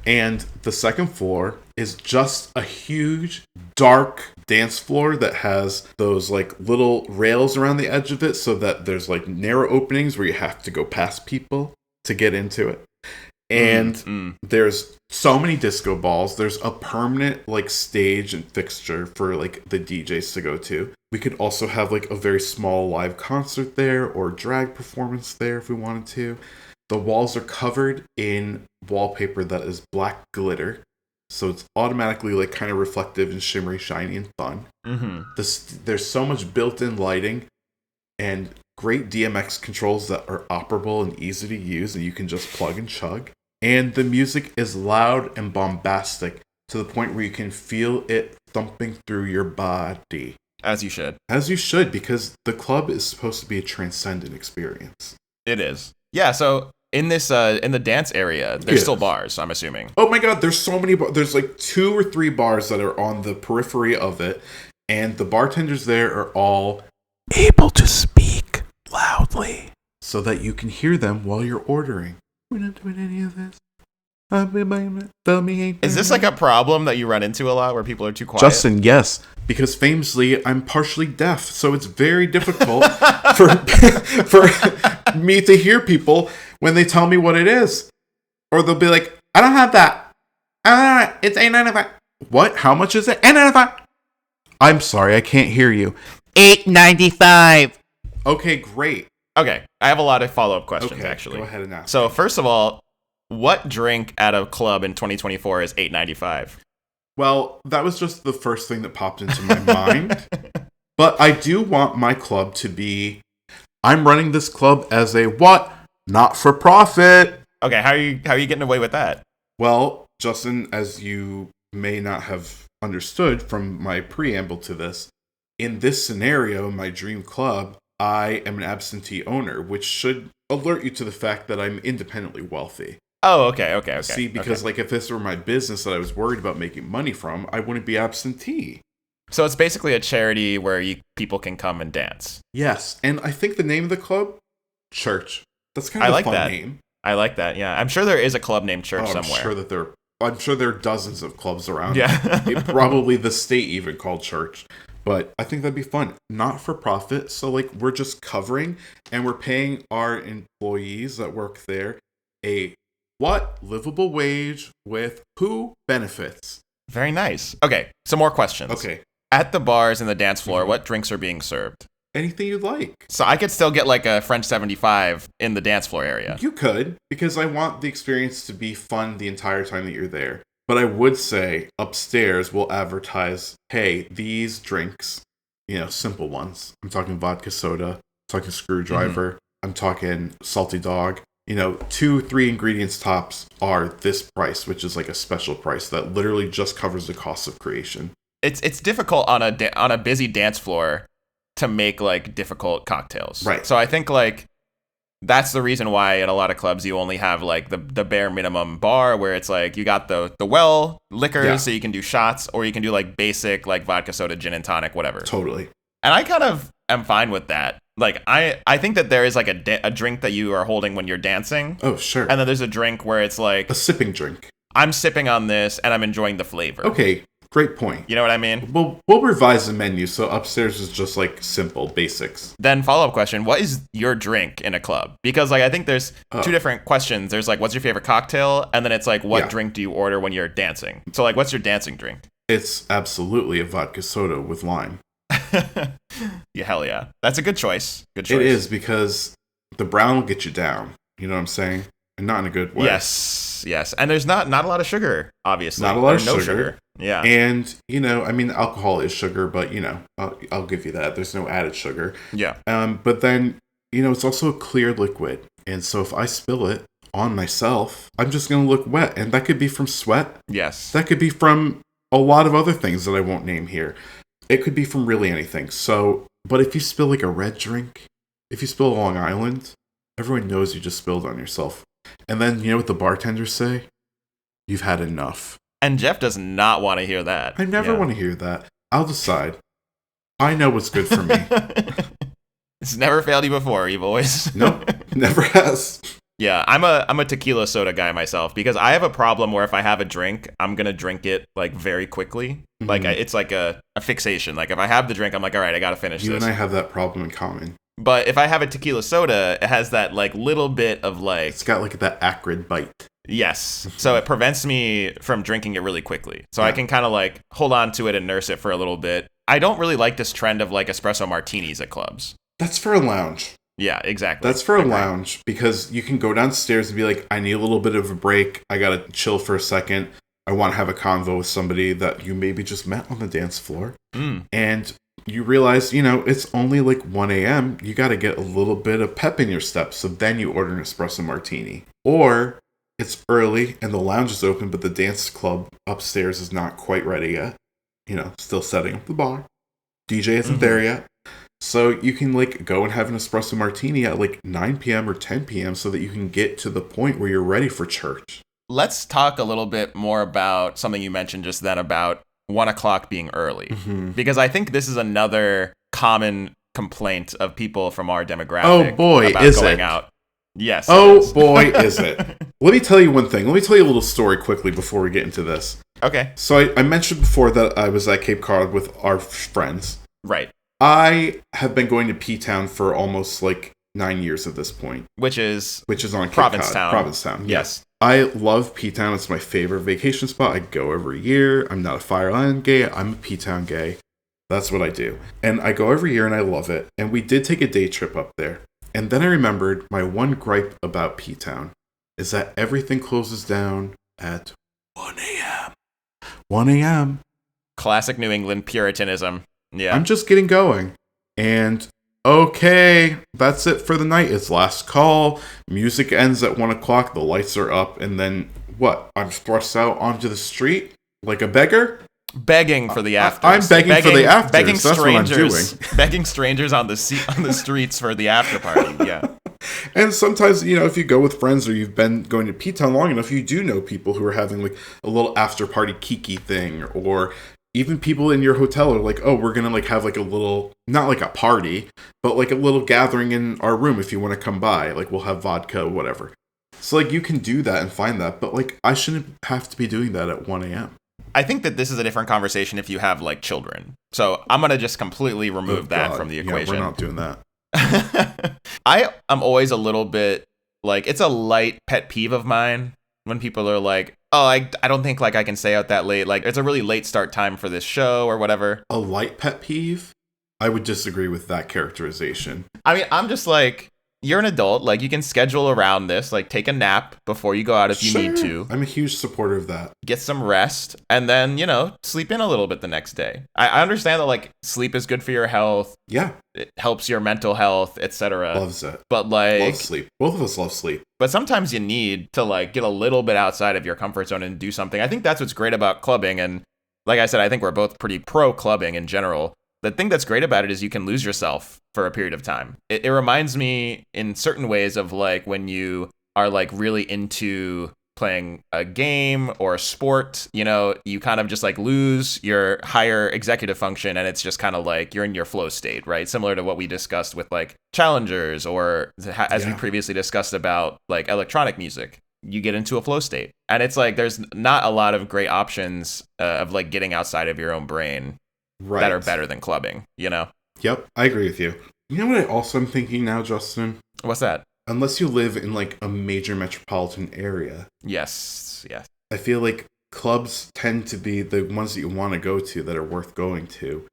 And the second floor is just a huge, dark dance floor that has those like little rails around the edge of it, so that there's narrow openings where you have to go past people to get into it. And there's so many disco balls. There's a permanent stage and fixture for the DJs to go to. We could also have a very small live concert there, or drag performance there if we wanted to. The walls are covered in wallpaper that is black glitter, so it's automatically kind of reflective and shimmery, shiny, and fun. Mm-hmm. There's so much built-in lighting and great DMX controls that are operable and easy to use, and you can just plug and chug. And the music is loud and bombastic to the point where you can feel it thumping through your body. As you should. As you should, because the club is supposed to be a transcendent experience. It is. Yeah, so in this in the dance area, there's still bars, I'm assuming. Oh my god, there's so many there's 2 or 3 bars that are on the periphery of it, and the bartenders there are all able to speak loudly so that you can hear them while you're ordering. We're not doing any of this. Is this like a problem that you run into a lot where people are too quiet? Justin, yes. Because famously, I'm partially deaf, so it's very difficult for for me to hear people when they tell me what it is. Or they'll be like, I don't have that. It's $8.95. What? How much is it? $8.95. I'm sorry, I can't hear you. $8.95. Okay, great. Okay, I have a lot of follow-up questions, actually. Go ahead and ask. So, first of all, what drink at a club in 2024 is $8.95? Well, that was just the first thing that popped into my mind. But I do want my club to be, I'm running this club as a what? Not for profit. Okay, how are you getting away with that? Well, Justin, as you may not have understood from my preamble to this, in this scenario, my dream club, I am an absentee owner, which should alert you to the fact that I'm independently wealthy. Oh, okay. See, because like if this were my business that I was worried about making money from, I wouldn't be absentee. So it's basically a charity where people can come and dance. Yes, and I think the name of the club, Church. That's kind of a fun name. I like that. Yeah, I'm sure there is a club named Church somewhere. I'm sure there are dozens of clubs around. Yeah, probably the state even called Church. But I think that'd be fun. Not for profit, so like we're just covering and we're paying our employees that work there a livable wage with who benefits. Very nice. Okay, some more questions. Okay. At the bars and the dance floor, what drinks are being served? Anything you'd like. So I could still get like a French 75 in the dance floor area. You could, because I want the experience to be fun the entire time that you're there. But I would say upstairs we'll advertise, hey, these drinks, simple ones. I'm talking vodka soda, I'm talking screwdriver, I'm talking salty dog. 2-3 ingredients tops are this price, which is like a special price that literally just covers the cost of creation. It's difficult on a busy dance floor to make like difficult cocktails. Right. So I think like that's the reason why at a lot of clubs you only have like the bare minimum bar where it's like you got the well liquor so you can do shots, or you can do like basic like vodka soda, gin and tonic, whatever. Totally. And I kind of am fine with that. Like I think that there is like a drink that you are holding when you're dancing. Oh, sure. And then there's a drink where it's like a sipping drink. I'm sipping on this and I'm enjoying the flavor. Okay, great point. You know what I mean? We'll revise the menu so upstairs is just like simple basics. Then follow-up question, what is your drink in a club? Because like I think there's two different questions. There's like what's your favorite cocktail? And then it's like what drink do you order when you're dancing? So like what's your dancing drink? It's absolutely a vodka soda with lime. Yeah, hell yeah. That's a good choice. Good choice. It is, because the brown will get you down. You know what I'm saying? And not in a good way. Yes. And there's not a lot of sugar, obviously. Not a lot of sugar. Yeah. And, alcohol is sugar, but, I'll give you that. There's no added sugar. Yeah. But then, it's also a clear liquid. And so if I spill it on myself, I'm just going to look wet. And that could be from sweat. Yes. That could be from a lot of other things that I won't name here. It could be from really anything. So, but if you spill like a red drink, if you spill Long Island, everyone knows you just spilled on yourself. And then, you know what the bartenders say? You've had enough. And Jeff does not want to hear that. I never want to hear that. I'll decide. I know what's good for me. It's never failed you before, you boys. Nope, never has. Yeah, I'm a tequila soda guy myself, because I have a problem where if I have a drink, I'm going to drink it like very quickly. Mm-hmm. Like it's like a fixation. Like if I have the drink, I'm like, all right, I got to finish this. You and I have that problem in common. But if I have a tequila soda, it has that like little bit of like... It's got like that acrid bite. Yes. So it prevents me from drinking it really quickly. So I can kind of like hold on to it and nurse it for a little bit. I don't really like this trend of like espresso martinis at clubs. That's for a lounge. Yeah, exactly. That's for a lounge, because you can go downstairs and be like, I need a little bit of a break. I got to chill for a second. I want to have a convo with somebody that you maybe just met on the dance floor. And you realize, it's only like 1 a.m. You got to get a little bit of pep in your step. So then you order an espresso martini. Or it's early and the lounge is open, but the dance club upstairs is not quite ready yet. Still setting up the bar. DJ isn't there yet. So you can like go and have an espresso martini at like 9 p.m. or 10 p.m. so that you can get to the point where you're ready for church. Let's talk a little bit more about something you mentioned just then about 1 o'clock being early. Mm-hmm. Because I think this is another common complaint of people from our demographic. Oh boy, about is going it? out. Yes. Oh boy, is it. Let me tell you one thing. Let me tell you a little story quickly before we get into this. Okay. So I mentioned before that I was at Cape Cod with our friends. Right. I have been going to P-Town for almost like 9 years at this point. Which is on Cape Provincetown. Cod. Provincetown, yes. I love P-Town. It's my favorite vacation spot. I go every year. I'm not a Fire Island gay. I'm a P-Town gay. That's what I do. And I go every year and I love it. And we did take a day trip up there. And then I remembered my one gripe about P-Town is that everything closes down at 1 a.m. 1 a.m. Classic New England Puritanism. Yeah. I'm just getting going. And okay, that's it for the night. It's last call. Music ends at 1 o'clock. The lights are up. And then what? I'm thrust out onto the street like a beggar? Begging for the afters. I'm begging for the afters. Begging That's strangers. what I'm doing. Begging strangers on the streets for the after party. Yeah. And sometimes, if you go with friends or you've been going to P-Town long enough, you do know people who are having like a little after party kiki thing, or even people in your hotel are like, oh, we're going to like have like a little, not like a party, but like a little gathering in our room if you want to come by. Like we'll have vodka, whatever. So like you can do that and find that, but like I shouldn't have to be doing that at 1 a.m. I think that this is a different conversation if you have like children. So I'm going to just completely remove that from the equation. Yeah, we're not doing that. I am always a little bit like, it's a light pet peeve of mine when people are like, oh, I don't think like I can stay out that late. Like it's a really late start time for this show or whatever. A light pet peeve? I would disagree with that characterization. I mean, I'm just like, you're an adult. Like you can schedule around this, like take a nap before you go out if you need to. I'm a huge supporter of that. Get some rest and then, sleep in a little bit the next day. I understand that like sleep is good for your health. Yeah. It helps your mental health, etc. Loves it. But like, love sleep. Both of us love sleep. But sometimes you need to like get a little bit outside of your comfort zone and do something. I think that's what's great about clubbing. And like I said, I think we're both pretty pro clubbing in general. The thing that's great about it is you can lose yourself for a period of time. It reminds me in certain ways of like when you are like really into playing a game or a sport, you kind of just like lose your higher executive function and it's just kind of like you're in your flow state, right? Similar to what we discussed with like challengers or as we previously discussed about like electronic music. You get into a flow state and it's like there's not a lot of great options of like getting outside of your own brain that are better than clubbing, Yep, I agree with you. You know what I also am thinking now, Justin? What's that? Unless you live in like a major metropolitan area. Yes. I feel like clubs tend to be the ones that you want to go to that are worth going to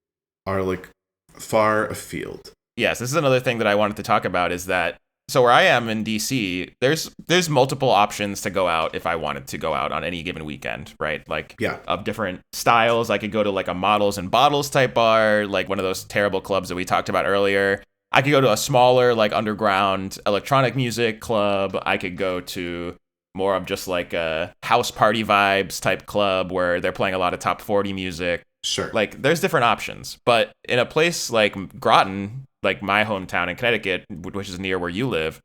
are like far afield. Yes, this is another thing that I wanted to talk about is that so where I am in DC, there's multiple options to go out if I wanted to go out on any given weekend, right? Like of different styles. I could go to like a Models and Bottles type bar, like one of those terrible clubs that we talked about earlier. I could go to a smaller like underground electronic music club. I could go to more of just like a house party vibes type club where they're playing a lot of top 40 music. Sure. Like there's different options, but in a place like Groton, like my hometown in Connecticut, which is near where you live,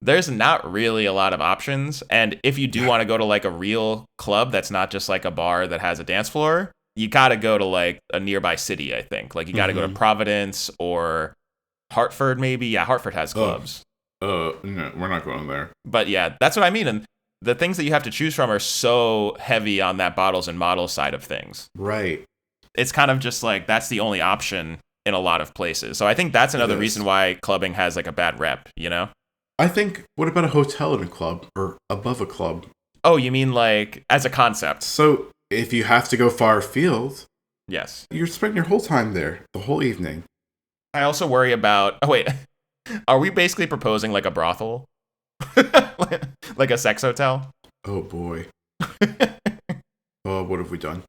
there's not really a lot of options. And if you do want to go to like a real club that's not just like a bar that has a dance floor, you got to go to like a nearby city, I think. Like you got to go to Providence or Hartford, maybe. Yeah, Hartford has clubs. No, we're not going there. But yeah, that's what I mean. And the things that you have to choose from are so heavy on that Bottles and Models side of things. Right. It's kind of just like that's the only option in a lot of places. So I think that's another reason why clubbing has like a bad rep, I think, what about a hotel in a club or above a club? Oh, you mean like as a concept? So if you have to go far afield, yes, you're spending your whole time there, the whole evening. I also worry about, are we basically proposing like a brothel? Like a sex hotel? Oh boy. Oh, what have we done?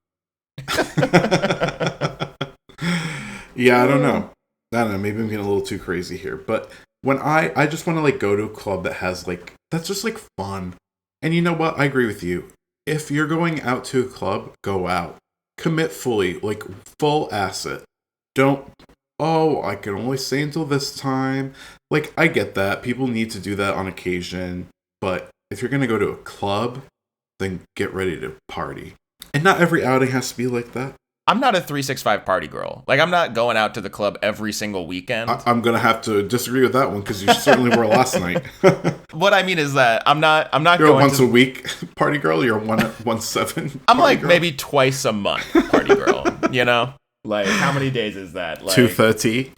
Yeah, I don't know. Maybe I'm getting a little too crazy here. But when I just want to like go to a club that has like, that's just like fun. And you know what? I agree with you. If you're going out to a club, go out. Commit fully, like full asset. Don't, I can only stay until this time. Like, I get that. People need to do that on occasion. But if you're going to go to a club, then get ready to party. And not every outing has to be like that. I'm not a 365 party girl. Like, I'm not going out to the club every single weekend. I'm going to have to disagree with that one because you certainly were last night. What I mean is that I'm not You're going a once a week party girl? You're a 1-7 I'm like girl? maybe twice a month party girl, you know? Like, how many days is that? Like 230.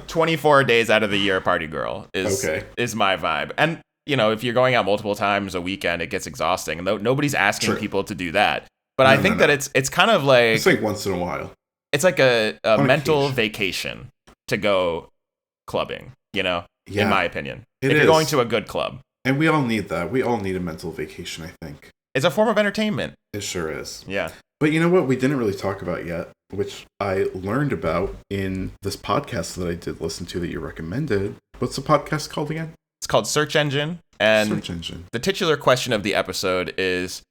24 days out of the year party girl is my vibe. And, you know, if you're going out multiple times a weekend, it gets exhausting. And nobody's asking people to do that. But I think that it's kind of like... It's like once in a while. It's like a mental vacation to go clubbing, you know? Yeah, in my opinion. If you're going to a good club. And we all need that. We all need a mental vacation, I think. It's a form of entertainment. It sure is. Yeah. But you know what we didn't really talk about yet, which I learned about in this podcast that I did listen to that you recommended. What's the podcast called again? It's called Search Engine. And Search Engine. The titular question of the episode is,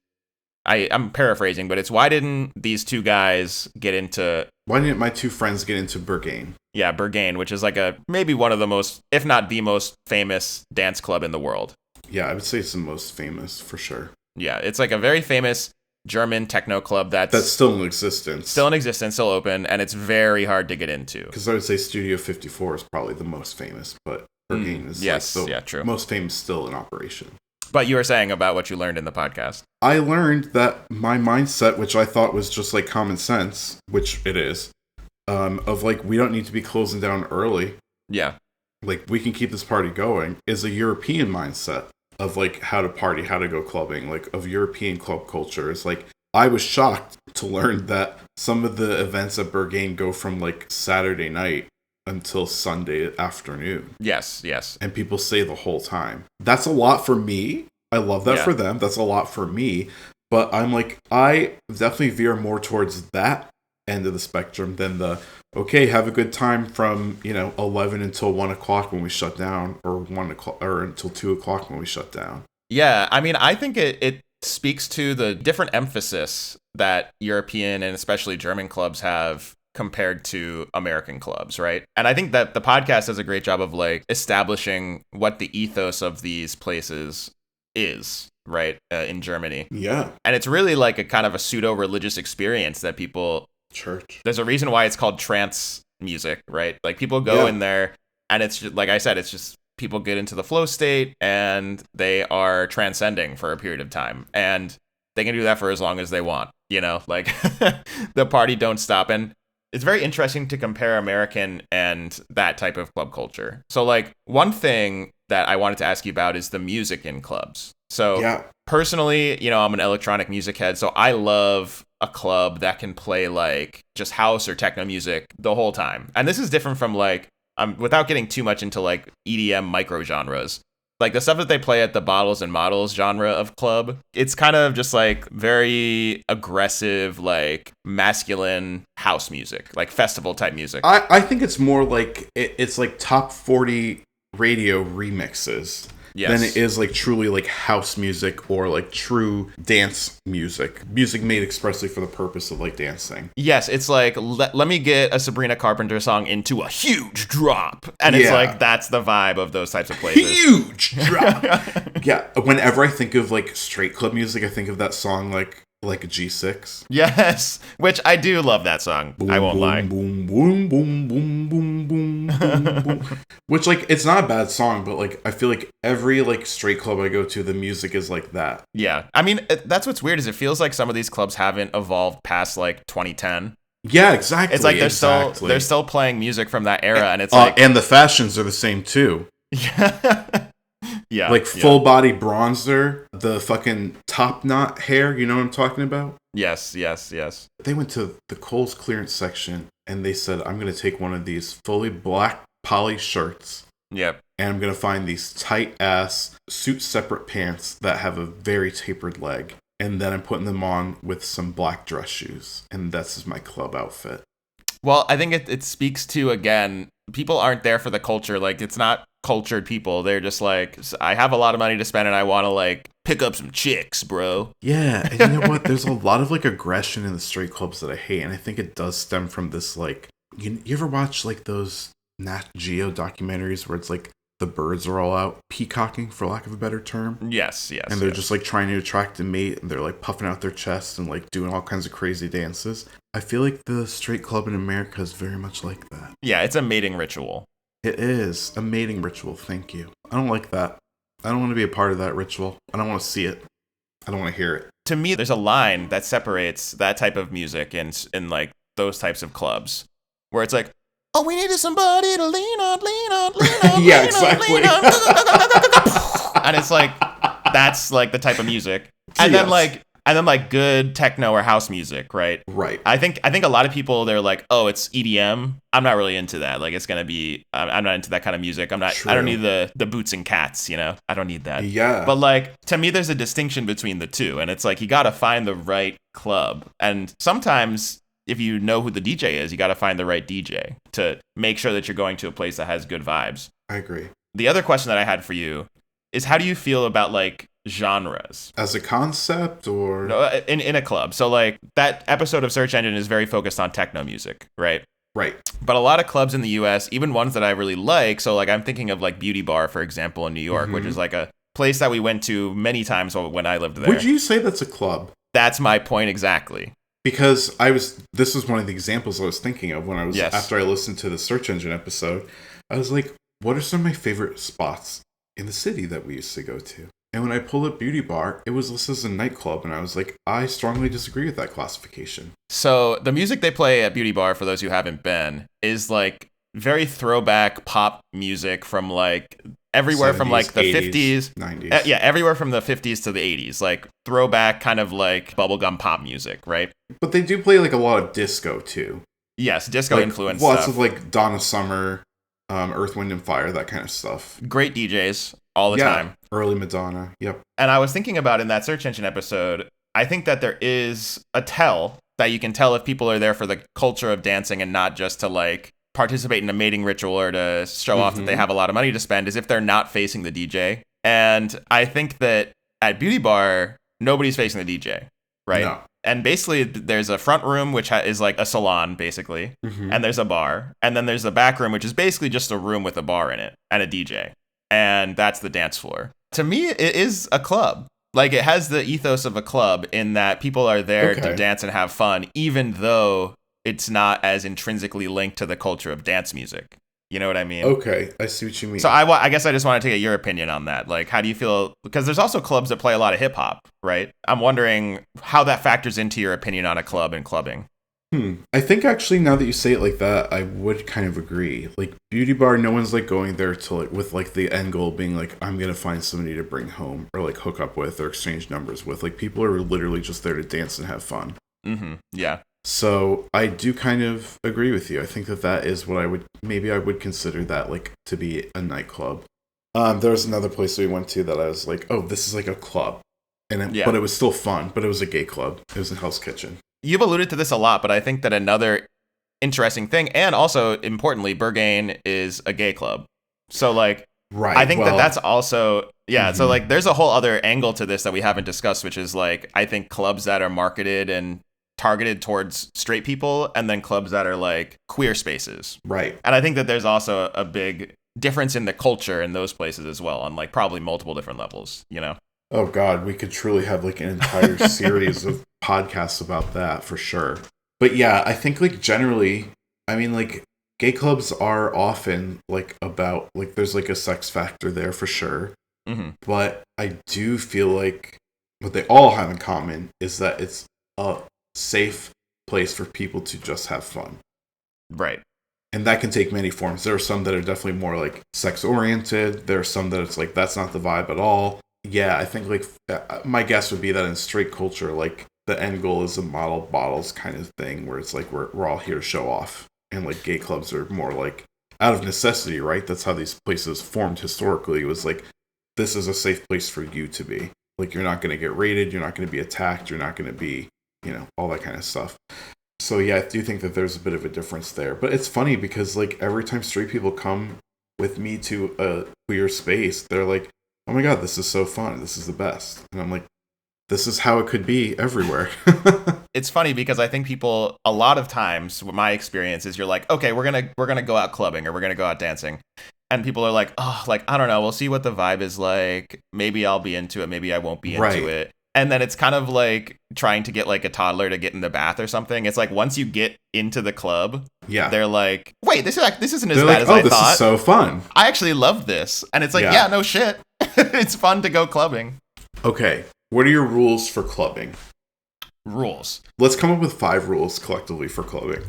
I'm paraphrasing, but it's why didn't these two guys get into... Why didn't my two friends get into Berghain? Yeah, Berghain, which is like maybe one of the most, if not the most famous dance club in the world. Yeah, I would say it's the most famous for sure. Yeah, it's like a very famous German techno club that's still in existence. Still in existence, still open, and it's very hard to get into. Because I would say Studio 54 is probably the most famous, but Berghain is true. Most famous still in operation. But you were saying about what you learned in the podcast. I learned that my mindset, which I thought was just like common sense, which it is, of like we don't need to be closing down early. Yeah. Like we can keep this party going, is a European mindset of like how to party, how to go clubbing, like of European club culture. It's like I was shocked to learn that some of the events at Berghain go from like Saturday night until Sunday afternoon. Yes. And people stay the whole time. That's a lot for me. I love that for them. That's a lot for me. But I'm like, I definitely veer more towards that end of the spectrum than the, okay, have a good time from, 11 until 1 o'clock when we shut down, or 1 o'clock, or until 2 o'clock when we shut down. Yeah, I mean, I think it speaks to the different emphasis that European and especially German clubs have compared to American clubs, right? And I think that the podcast does a great job of like establishing what the ethos of these places is, right? In Germany. Yeah. And it's really like a kind of a pseudo-religious experience that people... Church. There's a reason why it's called trance music, right? Like people go in there and it's just, like I said, it's just people get into the flow state and they are transcending for a period of time. And they can do that for as long as they want, like the party don't stop. And it's very interesting to compare American and that type of club culture. So like one thing that I wanted to ask you about is the music in clubs. So personally, I'm an electronic music head. So I love a club that can play like just house or techno music the whole time. And this is different from like, without getting too much into like EDM micro genres. Like the stuff that they play at the Bottles and Models genre of club, it's kind of just like very aggressive, like masculine house music, like festival type music. I think it's more like it's like top 40 radio remixes than it is like truly like house music or like true dance music made expressly for the purpose of like dancing. Yes, it's like let me get a Sabrina Carpenter song into a huge drop, and it's like that's the vibe of those types of places. Huge drop. Yeah, whenever I think of like straight club music, I think of that song like a G6. Yes, which I do love that song. Boom, I won't boom, lie. Boom, boom, boom, boom, boom, boom, boom, boom. Which like it's not a bad song, but like I feel like every like straight club I go to, the music is like that. Yeah, I mean that's what's weird is it feels like some of these clubs haven't evolved past like 2010. Yeah, exactly. It's like they're still playing music from that era, and it's like and the fashions are the same too. Yeah. Yeah. Like full body bronzer, the fucking top knot hair, you know what I'm talking about? Yes. They went to the Kohl's clearance section and they said, I'm going to take one of these fully black poly shirts. Yep. And I'm going to find these tight ass suit separate pants that have a very tapered leg. And then I'm putting them on with some black dress shoes. And that's my club outfit. Well, I think it speaks to, again, people aren't there for the culture. Like, it's not cultured people. They're just like, I have a lot of money to spend and I want to, like, pick up some chicks, bro. Yeah, and you know what? There's a lot of, like, aggression in the straight clubs that I hate. And I think it does stem from this, like, you ever watch, like, those Nat Geo documentaries where it's, like, the birds are all out peacocking, for lack of a better term. Yes. And they're just like trying to attract a mate, and they're like puffing out their chests and like doing all kinds of crazy dances. I feel like the straight club in America is very much like that. Yeah, it's a mating ritual. It is a mating ritual. Thank you. I don't like that. I don't want to be a part of that ritual. I don't want to see it. I don't want to hear it. To me, there's a line that separates that type of music in like those types of clubs where it's like, oh, we needed somebody to lean on. Yeah, exactly. And it's like, that's like the type of music. And then like good techno or house music, right? Right. I think a lot of people, they're like, oh, it's EDM. I'm not really into that. Like, it's gonna be, I'm not into that kind of music. I don't need the boots and cats, you know? I don't need that. Yeah. But like, to me, there's a distinction between the two, and it's like, you gotta find the right club. And sometimes, if you know who the DJ is, you gotta find the right DJ to make sure that you're going to a place that has good vibes. I agree. The other question that I had for you is, how do you feel about like genres as a concept, or no, in a club? So like, that episode of Search Engine is very focused on techno music, right? Right. But a lot of clubs in the US, even ones that I really like, so like I'm thinking of like Beauty Bar, for example, in New York, which is like a place that we went to many times when I lived there. Would you say that's a club? That's my point exactly. Because this was one of the examples I was thinking of when I was, after I listened to the Search Engine episode, I was like, what are some of my favorite spots in the city that we used to go to? And when I pulled up Beauty Bar, it was listed as a nightclub, and I was like, I strongly disagree with that classification. So the music they play at Beauty Bar, for those who haven't been, is like very throwback pop music from like everywhere 70s, from like the 80s, 50s, 90s. Yeah, everywhere from the 50s to the 80s, like throwback kind of like bubblegum pop music, right? But they do play like a lot of disco too. Yes, disco like, influence lots stuff. of like Donna Summer, Earth, Wind and Fire, that kind of stuff. Great DJs all the time. Early Madonna, yep. And I was thinking about in that Search Engine episode, I think that there is a tell that you can tell if people are there for the culture of dancing and not just to like participate in a mating ritual or to show off that they have a lot of money to spend, is if they're not facing the DJ. And I think that at Beauty Bar, nobody's facing the DJ, right? No. And basically, there's a front room, which is like a salon, basically, and there's a bar. And then there's the back room, which is basically just a room with a bar in it and a DJ. And that's the dance floor. To me, it is a club. Like, it has the ethos of a club in that people are there to dance and have fun, even though it's not as intrinsically linked to the culture of dance music. You know what I mean? Okay, I see what you mean. So I guess I just want to take your opinion on that. Like, how do you feel? Because there's also clubs that play a lot of hip hop, right? I'm wondering how that factors into your opinion on a club and clubbing. I think actually, now that you say it like that, I would kind of agree. Like, Beauty Bar, no one's like going there to like with like the end goal being like, I'm gonna find somebody to bring home or like hook up with or exchange numbers with. Like, people are literally just there to dance and have fun. Yeah. So I do kind of agree with you. I think that is what I would consider that like to be a nightclub. There was another place we went to that I was like, oh, this is like a club, but it was still fun. But it was a gay club. It was a Hell's Kitchen. You've alluded to this a lot, but I think that another interesting thing, and also importantly, Berghain is a gay club. So like, right. I think that's also, so like there's a whole other angle to this that we haven't discussed, which is like, I think clubs that are marketed and targeted towards straight people, and then clubs that are like queer spaces. Right. And I think that there's also a big difference in the culture in those places as well, on like probably multiple different levels, you know? Oh God, we could truly have like an entire series of podcasts about that for sure. But yeah, I think like generally, I mean, like gay clubs are often like about like there's like a sex factor there for sure. But I do feel like what they all have in common is that it's a safe place for people to just have fun. Right. And that can take many forms. There are some that are definitely more like sex oriented. There are some that it's like that's not the vibe at all. Yeah, I think like my guess would be that in straight culture, like the end goal is a model bottles kind of thing where it's like we're all here to show off. And like gay clubs are more like out of necessity, right? That's how these places formed historically. It was like, this is a safe place for you to be. Like, you're not going to get raided. You're not going to be attacked. You're not going to be, you know, all that kind of stuff. So yeah, I do think that there's a bit of a difference there. But it's funny because like every time straight people come with me to a queer space, they're like, oh my God, this is so fun. This is the best. And I'm like, this is how it could be everywhere. It's funny because I think people, a lot of times, my experience is you're like, okay, we're gonna go out clubbing or we're gonna go out dancing. and people are like, oh, like, I don't know, we'll see what the vibe is like. Maybe I'll be into it, maybe I won't be into it. And then it's kind of like trying to get like a toddler to get in the bath or something. It's like once you get into the club, they're like, wait, this isn't as bad as I thought. This is so fun. I actually love this. And it's like, yeah no shit. It's fun to go clubbing. Okay, what are your rules for clubbing? Rules. Let's come up with 5 rules collectively for clubbing.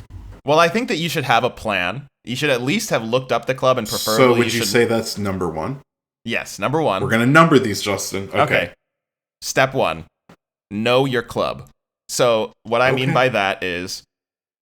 Well, I think that you should have a plan. You should at least have looked up the club and preferably... So would you say that's number 1? Yes, number 1. We're going to number these, Justin. Okay. Step 1. Know your club. So what I mean by that is,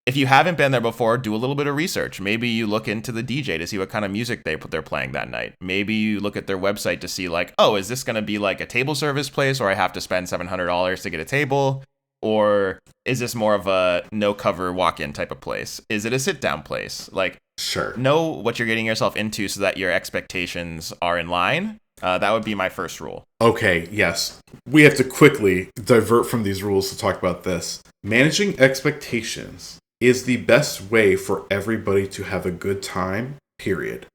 if you haven't been there before, do a little bit of research. Maybe you look into the DJ to see what kind of music they're playing that night. Maybe you look at their website to see like, oh, is this going to be like a table service place where I have to spend $700 to get a table? Or is this more of a no-cover walk-in type of place? Is it a sit-down place? Like, sure. Know what you're getting yourself into so that your expectations are in line. That would be my first rule. Okay, yes. We have to quickly divert from these rules to talk about this. Managing expectations is the best way for everybody to have a good time, period.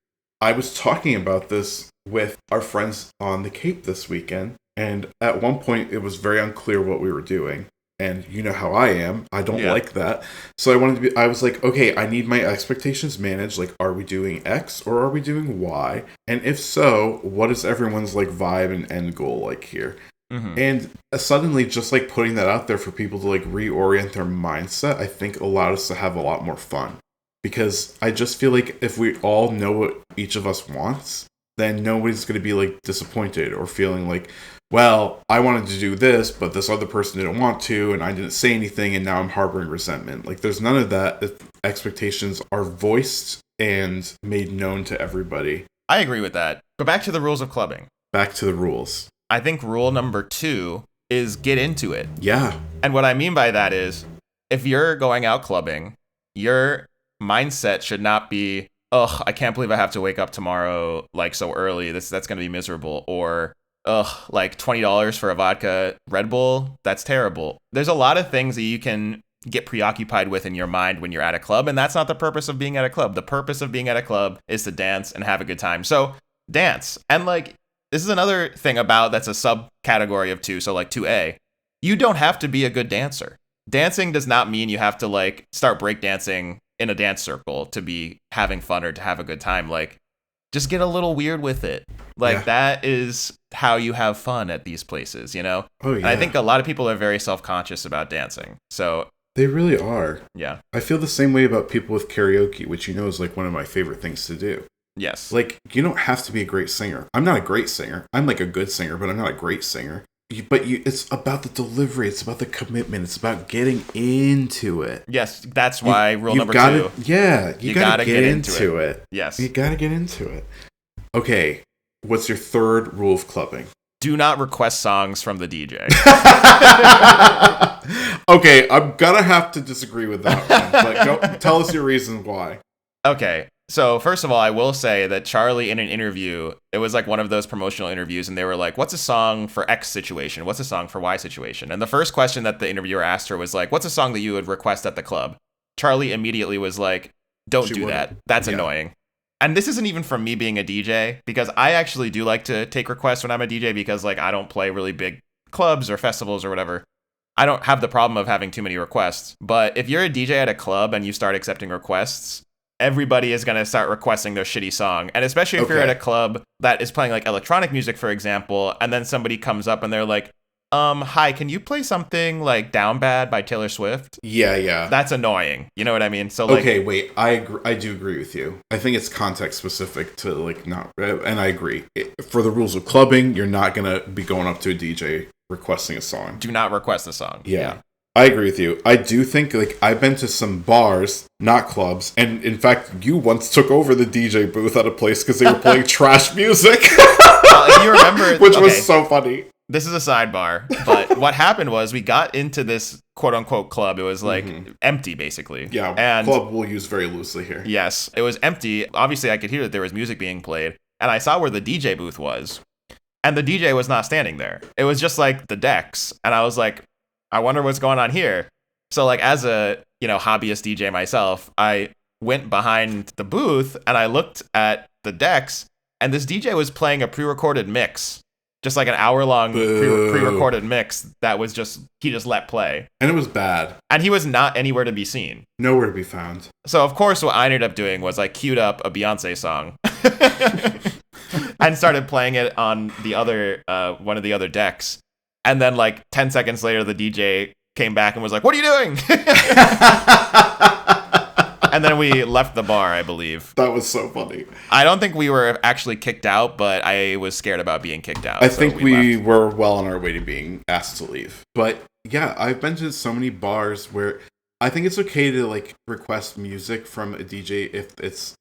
I was talking about this with our friends on the Cape this weekend, and at one point it was very unclear what we were doing. And you know how I am. I don't like that. So I was like, okay, I need my expectations managed. Like, are we doing X or are we doing Y? And if so, what is everyone's like vibe and end goal like here? Mm-hmm. And suddenly just like putting that out there for people to like reorient their mindset, I think allowed us to have a lot more fun. Because I just feel like if we all know what each of us wants, then nobody's going to be like disappointed or feeling like, well, I wanted to do this, but this other person didn't want to, and I didn't say anything, and now I'm harboring resentment. Like, there's none of that if expectations are voiced and made known to everybody. I agree with that. But back to the rules of clubbing. Back to the rules. I think rule number 2 is get into it. Yeah. And what I mean by that is, if you're going out clubbing, your mindset should not be, ugh, I can't believe I have to wake up tomorrow, like, so early. That's going to be miserable. Or, ugh, like $20 for a vodka Red Bull, that's terrible. There's a lot of things that you can get preoccupied with in your mind when you're at a club, and that's not the purpose of being at a club. The purpose of being at a club is to dance and have a good time. So dance. And like, this is another thing about that's a subcategory of 2, so like 2A. You don't have to be a good dancer. Dancing does not mean you have to like start breakdancing in a dance circle to be having fun or to have a good time. Like, just get a little weird with it. Like, that is how you have fun at these places, you know? Oh, yeah. And I think a lot of people are very self-conscious about dancing. So they really are. Yeah. I feel the same way about people with karaoke, which you know is like one of my favorite things to do. Yes. Like, you don't have to be a great singer. I'm not a great singer. I'm like a good singer, but I'm not a great singer. It's about the delivery. It's about the commitment. It's about getting into it. Yes, that's why rule number 2. Yeah, you gotta get into it. Yes. You gotta get into it. Okay, what's your third rule of clubbing? Do not request songs from the DJ. Okay, I'm gonna have to disagree with that one. But tell us your reasons why. Okay. So first of all, I will say that Charli in an interview, it was like one of those promotional interviews, and they were like, what's a song for X situation? What's a song for Y situation? And the first question that the interviewer asked her was like, what's a song that you would request at the club? Charli immediately was like, don't do that. That's annoying. And this isn't even from me being a DJ, because I actually do like to take requests when I'm a DJ, because like I don't play really big clubs or festivals or whatever. I don't have the problem of having too many requests. But if you're a DJ at a club and you start accepting requests, everybody is going to start requesting their shitty song. And especially if you're at a club that is playing like electronic music, for example, and then somebody comes up and they're like, hi, can you play something like Down Bad by Taylor Swift? Yeah. That's annoying. You know what I mean? So like, okay, wait, I do agree with you. I think it's context specific to like not, and I agree. For the rules of clubbing, you're not going to be going up to a DJ requesting a song. Do not request a song. Yeah. I agree with you. I do think, like, I've been to some bars, not clubs, and in fact, you once took over the DJ booth at a place because they were playing trash music. If you remember, which was so funny. This is a sidebar, but what happened was we got into this quote-unquote club. It was, like, empty, basically. Yeah, and club we'll use very loosely here. Yes, it was empty. Obviously, I could hear that there was music being played, and I saw where the DJ booth was, and the DJ was not standing there. It was just, like, the decks, and I was like, I wonder what's going on here. So like as a, hobbyist DJ myself, I went behind the booth and I looked at the decks, and this DJ was playing a pre-recorded mix, just like an hour-long pre-recorded mix that was he just let play. And it was bad. And he was not anywhere to be seen. Nowhere to be found. So, of course, what I ended up doing was I queued up a Beyonce song and started playing it on the other one of the other decks. And then, like, 10 seconds later, the DJ came back and was like, "What are you doing?" And then we left the bar, I believe. That was so funny. I don't think we were actually kicked out, but I was scared about being kicked out. I think we were well on our way to being asked to leave. But yeah, I've been to so many bars where I think it's okay to like request music from a DJ if it's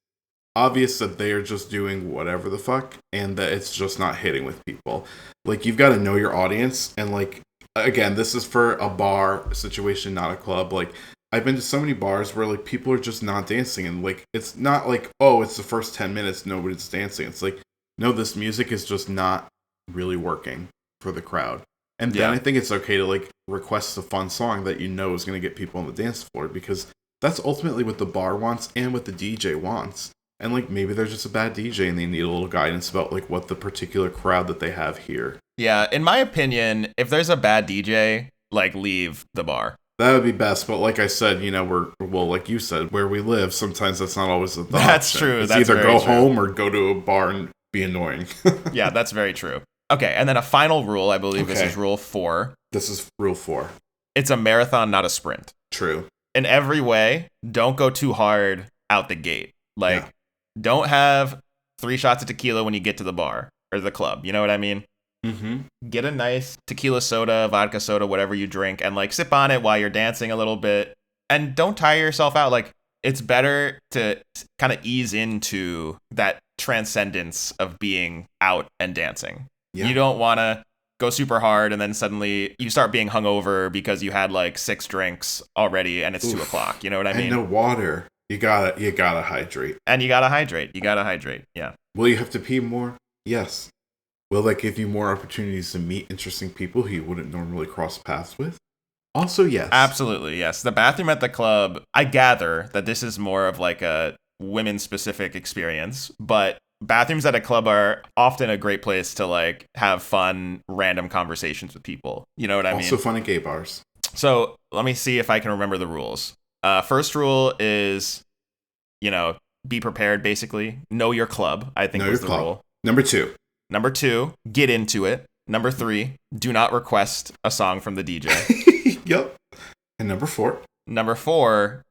obvious that they are just doing whatever the fuck and that it's just not hitting with people. Like, you've got to know your audience. And like, again, this is for a bar situation, not a club. Like, I've been to so many bars where like people are just not dancing, and like it's not like, oh, it's the first 10 minutes nobody's dancing. It's like, no, this music is just not really working for the crowd. And then I think it's okay to like request a fun song that you know is going to get people on the dance floor, because that's ultimately what the bar wants and what the DJ wants. And like, maybe they're just a bad DJ and they need a little guidance about like what the particular crowd that they have here. Yeah, in my opinion, if there's a bad DJ, like, leave the bar. That would be best, but like I said, you know, like you said, where we live, sometimes that's not always the option. That's true. It's that's either go true. home or go to a bar and be annoying. Yeah, that's very true. Okay, and then a final rule, I believe this is rule 4. This is rule 4. It's a marathon, not a sprint. True. In every way, don't go too hard out the gate. Like, don't have 3 shots of tequila when you get to the bar or the club. You know what I mean? Mm-hmm. Get a nice tequila soda, vodka soda, whatever you drink, and like sip on it while you're dancing a little bit. And don't tire yourself out. Like, it's better to kind of ease into that transcendence of being out and dancing. Yeah. You don't want to go super hard and then suddenly you start being hungover because you had like 6 drinks already and it's 2 o'clock. You know what I mean? And no water. You gotta hydrate. And you gotta hydrate. Yeah. Will you have to pee more? Yes. Will that give you more opportunities to meet interesting people who you wouldn't normally cross paths with? Also, yes. Absolutely, yes. The bathroom at the club, I gather that this is more of like a women-specific experience, but bathrooms at a club are often a great place to like have fun, random conversations with people. You know what I mean? Also fun at gay bars. So let me see if I can remember the rules. First rule is, you know, be prepared, basically. Know your club, I think was the rule. Number 2, get into it. Number 3, do not request a song from the DJ. Yep. And number 4,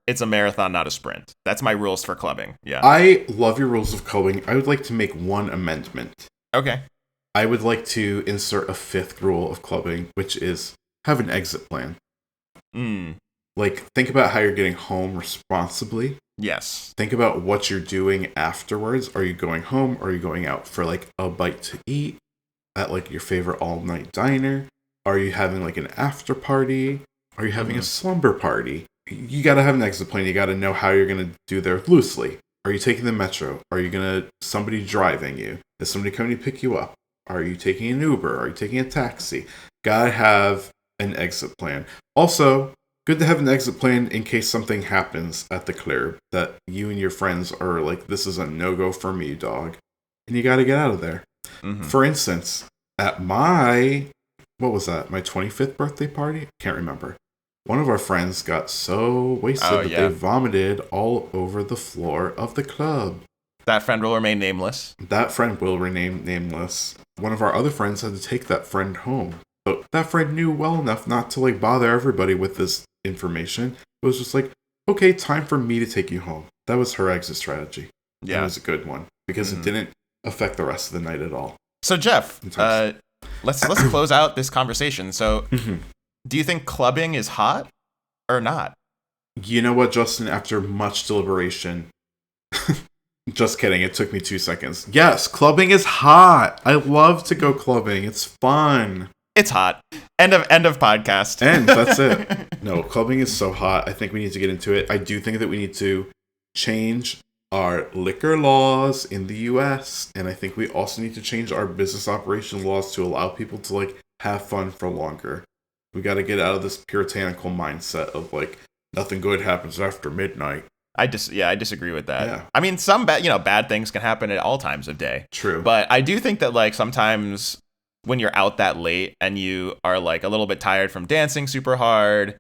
it's a marathon, not a sprint. That's my rules for clubbing. Yeah. I love your rules of clubbing. I would like to make one amendment. Okay. I would like to insert a 5th rule of clubbing, which is have an exit plan. Like, think about how you're getting home responsibly. Yes. Think about what you're doing afterwards. Are you going home? Or are you going out for like a bite to eat at like your favorite all-night diner? Are you having like an after party? Are you having a slumber party? You got to have an exit plan. You got to know how you're going to do there loosely. Are you taking the metro? Are you going to somebody driving you? Is somebody coming to pick you up? Are you taking an Uber? Are you taking a taxi? Got to have an exit plan. Also, good to have an exit plan in case something happens at the club that you and your friends are like, this is a no-go for me, dog. And you got to get out of there. Mm-hmm. For instance, at my 25th birthday party? Can't remember. One of our friends got so wasted that they vomited all over the floor of the club. That friend will remain nameless. One of our other friends had to take that friend home. But that friend knew well enough not to like bother everybody with this information. It was just like, okay, time for me to take you home. That was her exit strategy. Yeah. It was a good one because it didn't affect the rest of the night at all. So Jeff, let's close out this conversation. So do you think clubbing is hot or not? You know what, Justin, after much deliberation, just kidding, it took me 2 seconds. Yes, clubbing is hot. I love to go clubbing. It's fun. It's hot. End of podcast. That's it. No, clubbing is so hot. I think we need to get into it. I do think that we need to change our liquor laws in the US, and I think we also need to change our business operation laws to allow people to like have fun for longer. We got to get out of this puritanical mindset of like nothing good happens after midnight. I disagree with that. Yeah. I mean, some bad things can happen at all times of day. True. But I do think that like sometimes when you're out that late and you are like a little bit tired from dancing super hard,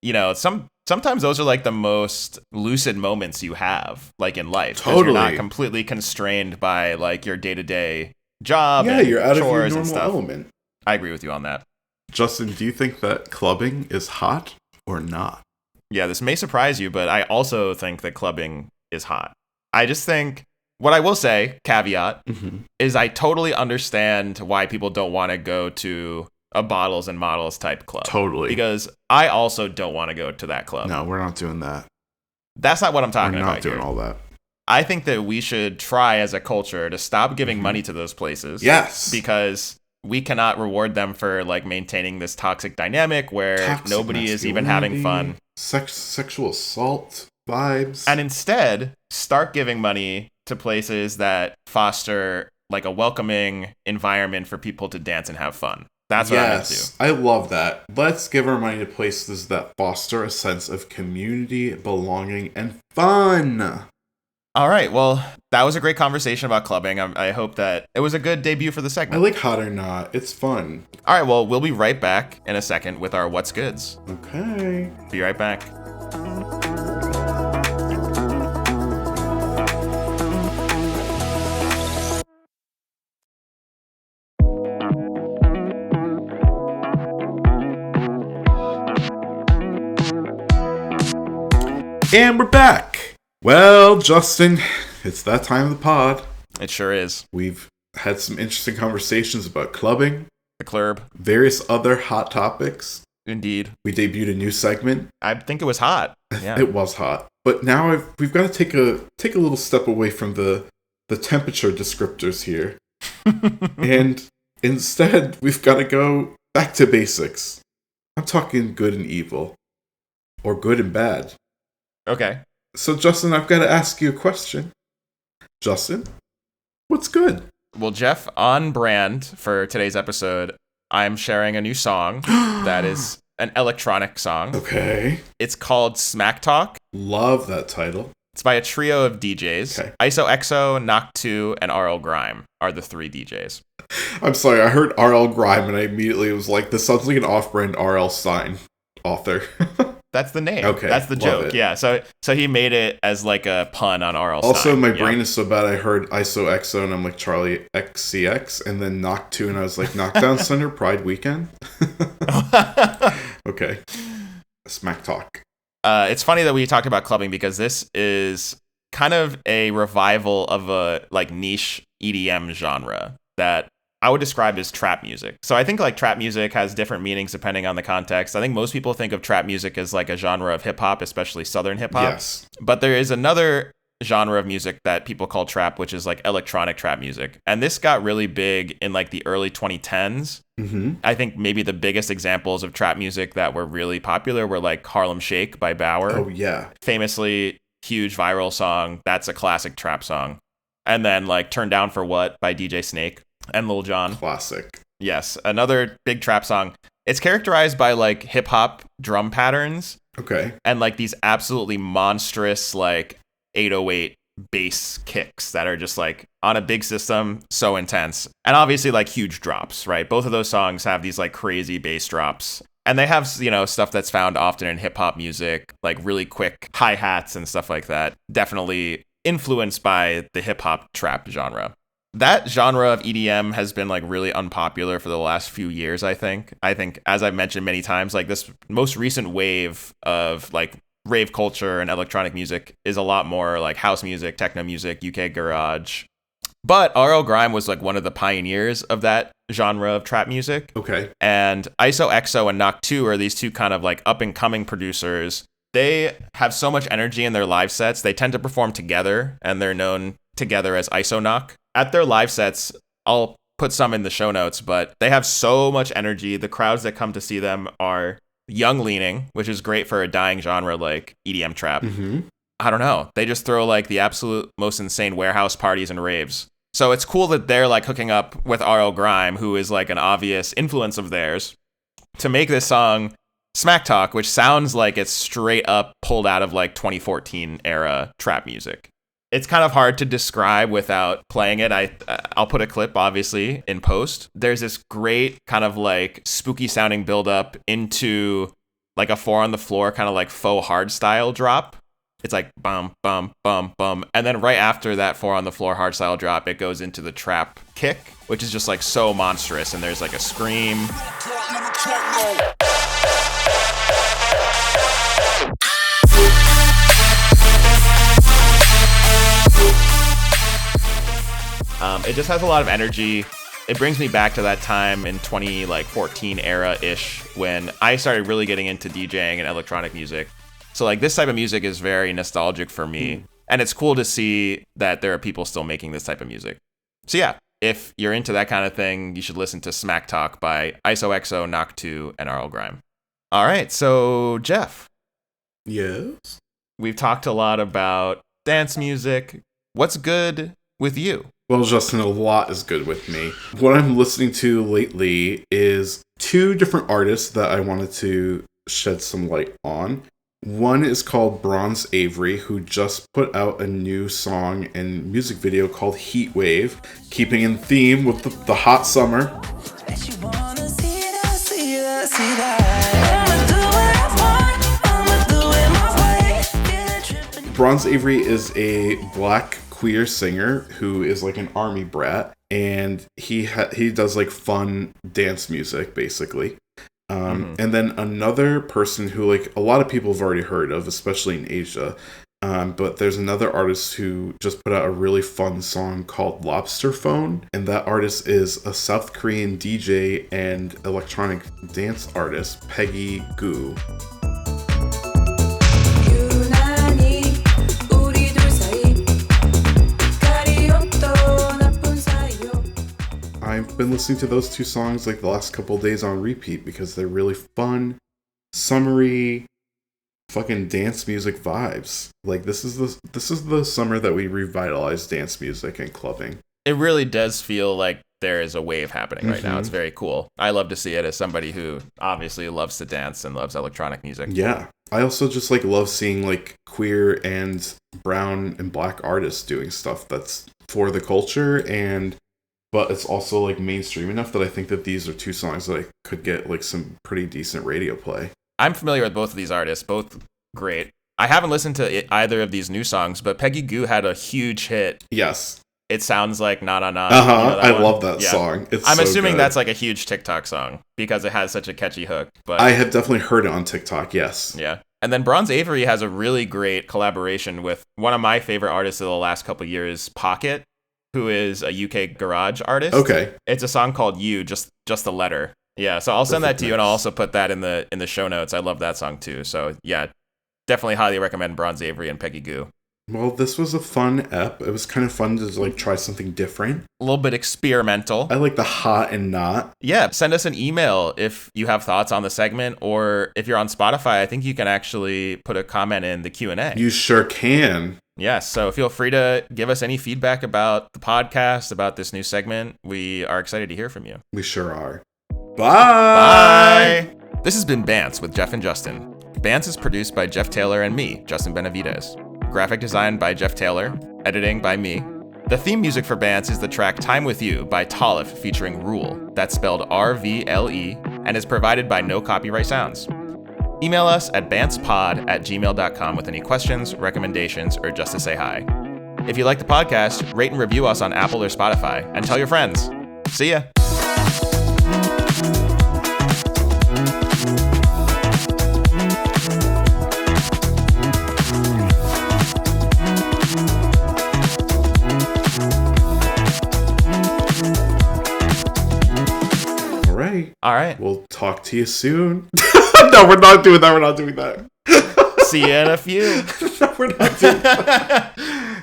sometimes those are like the most lucid moments you have like in life. 'Cause Totally. You're not completely constrained by like your day-to-day job. Yeah, and you're out of your chores and normal stuff. element. I agree with you on that. Justin, do you think that clubbing is hot or not? Yeah, this may surprise you, but I also think that clubbing is hot. I just think, what I will say, caveat, is I totally understand why people don't want to go to a bottles and models type club. Totally. Because I also don't want to go to that club. No, we're not doing that. That's not what I'm talking about. We're not doing here. all that. I think that we should try as a culture to stop giving money to those places. Yes. Because we cannot reward them for like maintaining this toxic dynamic where Toxic nobody is even having fun. Sexual assault vibes. And instead, start giving money to places that foster like a welcoming environment for people to dance and have fun. That's what I'm into. I love that. Let's give our money to places that foster a sense of community, belonging, and fun. All right. Well, that was a great conversation about clubbing. I hope that it was a good debut for the I segment. like hot or not. It's fun. All right. Well, we'll be right back in a second with our What's Goods. Okay. Be right back. And we're back. Well, Justin, it's that time of the pod. It sure is. We've had some interesting conversations about clubbing, The club. various other hot topics. Indeed. We debuted a new segment. I think it was hot. Yeah. It was hot. But now we've got to take a little step away from the temperature descriptors here. And instead, we've got to go back to basics. I'm talking good and evil. Or good and bad. Okay. So, Justin, I've got to ask you a question. Justin, what's good? Well, Jeff, on brand for today's episode, I'm sharing a new song that is an electronic song. Okay. It's called Smack Talk. Love that title. It's by a trio of DJs. Okay. ISOXO, Knock2, and RL Grime are the three DJs. I'm sorry, I heard RL Grime and I immediately was like, this sounds like an off-brand RL Stein author. That's the name. Okay, That's the love joke. it. Yeah. So he made it as like a pun on RL Also, Stein. my Yeah. brain is so bad I heard ISOXO and I'm like, Charli XCX, and then Knock2 and I was like, Knockdown Center Pride Weekend? Okay. Smack Talk. It's funny that we talked about clubbing because this is kind of a revival of a like niche EDM genre that I would describe as trap music. So I think like trap music has different meanings depending on the context. I think most people think of trap music as like a genre of hip hop, especially Southern hip hop. Yes. But there is another genre of music that people call trap, which is like electronic trap music. And this got really big in like the early 2010s. Mm-hmm. I think maybe the biggest examples of trap music that were really popular were like Harlem Shake by Bauer. Oh, yeah. Famously huge viral song. That's a classic trap song. And then like Turn Down for What by DJ Snake and Lil Jon. Classic. Yes, another big trap song. It's characterized by like hip hop drum patterns Okay. and like these absolutely monstrous like 808 bass kicks that are just like on a big system, so intense. And obviously like huge drops, right? Both of those songs have these like crazy bass drops. And they have, stuff that's found often in hip hop music, like really quick hi-hats and stuff like that. Definitely influenced by the hip hop trap genre. That genre of EDM has been like really unpopular for the last few years, I think. As I've mentioned many times, like this most recent wave of like rave culture and electronic music is a lot more like house music, techno music, UK garage. But RL Grime was like one of the pioneers of that genre of trap music. Okay. And ISOXO and Knock2 are these two kind of like up and coming producers. They have so much energy in their live sets. They tend to perform together and they're known together as ISO Knock. At their live sets, I'll put some in the show notes, but they have so much energy. The crowds that come to see them are young leaning, which is great for a dying genre like EDM trap. Mm-hmm. I don't know. They just throw like the absolute most insane warehouse parties and raves. So it's cool that they're like hooking up with RL Grime, who is like an obvious influence of theirs, to make this song Smack Talk, which sounds like it's straight up pulled out of like 2014 era trap music. It's kind of hard to describe without playing it. I'll put a clip, obviously, in post. There's this great kind of like spooky sounding build up into like a 4 on the floor kind of like faux hard style drop. It's like bum, bum, bum, bum. And then right after that 4 on the floor hard style drop, it goes into the trap kick, which is just like so monstrous. And there's like a scream. It just has a lot of energy. It brings me back to that time in 2014 era-ish when I started really getting into DJing and electronic music. So like this type of music is very nostalgic for me. And it's cool to see that there are people still making this type of music. So yeah, if you're into that kind of thing, you should listen to Smack Talk by ISOXO, Knock 2, and Arl Grime. All right, so Jeff. Yes? We've talked a lot about dance music. What's good with you? Well, Justin, a lot is good with me. What I'm listening to lately is 2 different artists that I wanted to shed some light on. One is called Bronze Avery, who just put out a new song and music video called Heat Wave, keeping in theme with the hot summer. Bronze Avery is a black queer singer who is like an army brat, and he does like fun dance music basically. And then another person who like a lot of people have already heard of, especially in Asia, but there's another artist who just put out a really fun song called Lobster Phone, and that artist is a South Korean DJ and electronic dance artist, Peggy Goo. I've been listening to those 2 songs like the last couple of days on repeat because they're really fun, summery, fucking dance music vibes. Like this is the summer that we revitalized dance music and clubbing. It really does feel like there is a wave happening right now. It's very cool. I love to see it as somebody who obviously loves to dance and loves electronic music. Yeah. I also just like love seeing like queer and brown and black artists doing stuff that's for the culture, but it's also like mainstream enough that I think that these are 2 songs that I could get like some pretty decent radio play. I'm familiar with both of these artists, both great. I haven't listened to either of these new songs, but Peggy Goo had a huge hit. Yes. It sounds like Na Na Na. I love that song. I'm so assuming good. That's like a huge TikTok song because it has such a catchy hook. But I have definitely heard it on TikTok, yes. Yeah. And then Bronze Avery has a really great collaboration with one of my favorite artists of the last couple of years, Pocket, who is a UK garage artist. Okay. It's a song called You, just the letter. Yeah, so I'll send that to you, and I'll also put that in the show notes. I love that song too. So yeah, definitely highly recommend Bronze Avery and Peggy Goo. Well, this was a fun ep. It was kind of fun to like try something different. A little bit experimental. I like the hot and not. Yeah, send us an email if you have thoughts on the segment, or if you're on Spotify, I think you can actually put a comment in the Q&A. You sure can. Yes, so feel free to give us any feedback about the podcast, about this new segment. We are excited to hear from you. We sure are. Bye! This has been Bants with Jeff and Justin. Bants is produced by Jeff Taylor and me, Justin Benavidez. Graphic design by Jeff Taylor. Editing by me. The theme music for Bants is the track Time With You by Tolif featuring Rule. That's spelled RVLE and is provided by No Copyright Sounds. Email us at bantspod@gmail.com with any questions, recommendations, or just to say hi. If you like the podcast, rate and review us on Apple or Spotify, and tell your friends. See ya! All right. We'll talk to you soon. No, we're not doing that. See you in a few. No, we're not doing that.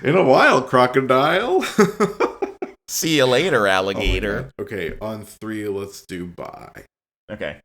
In a while, crocodile. See you later, alligator. Okay, on 3, let's do bye. Okay.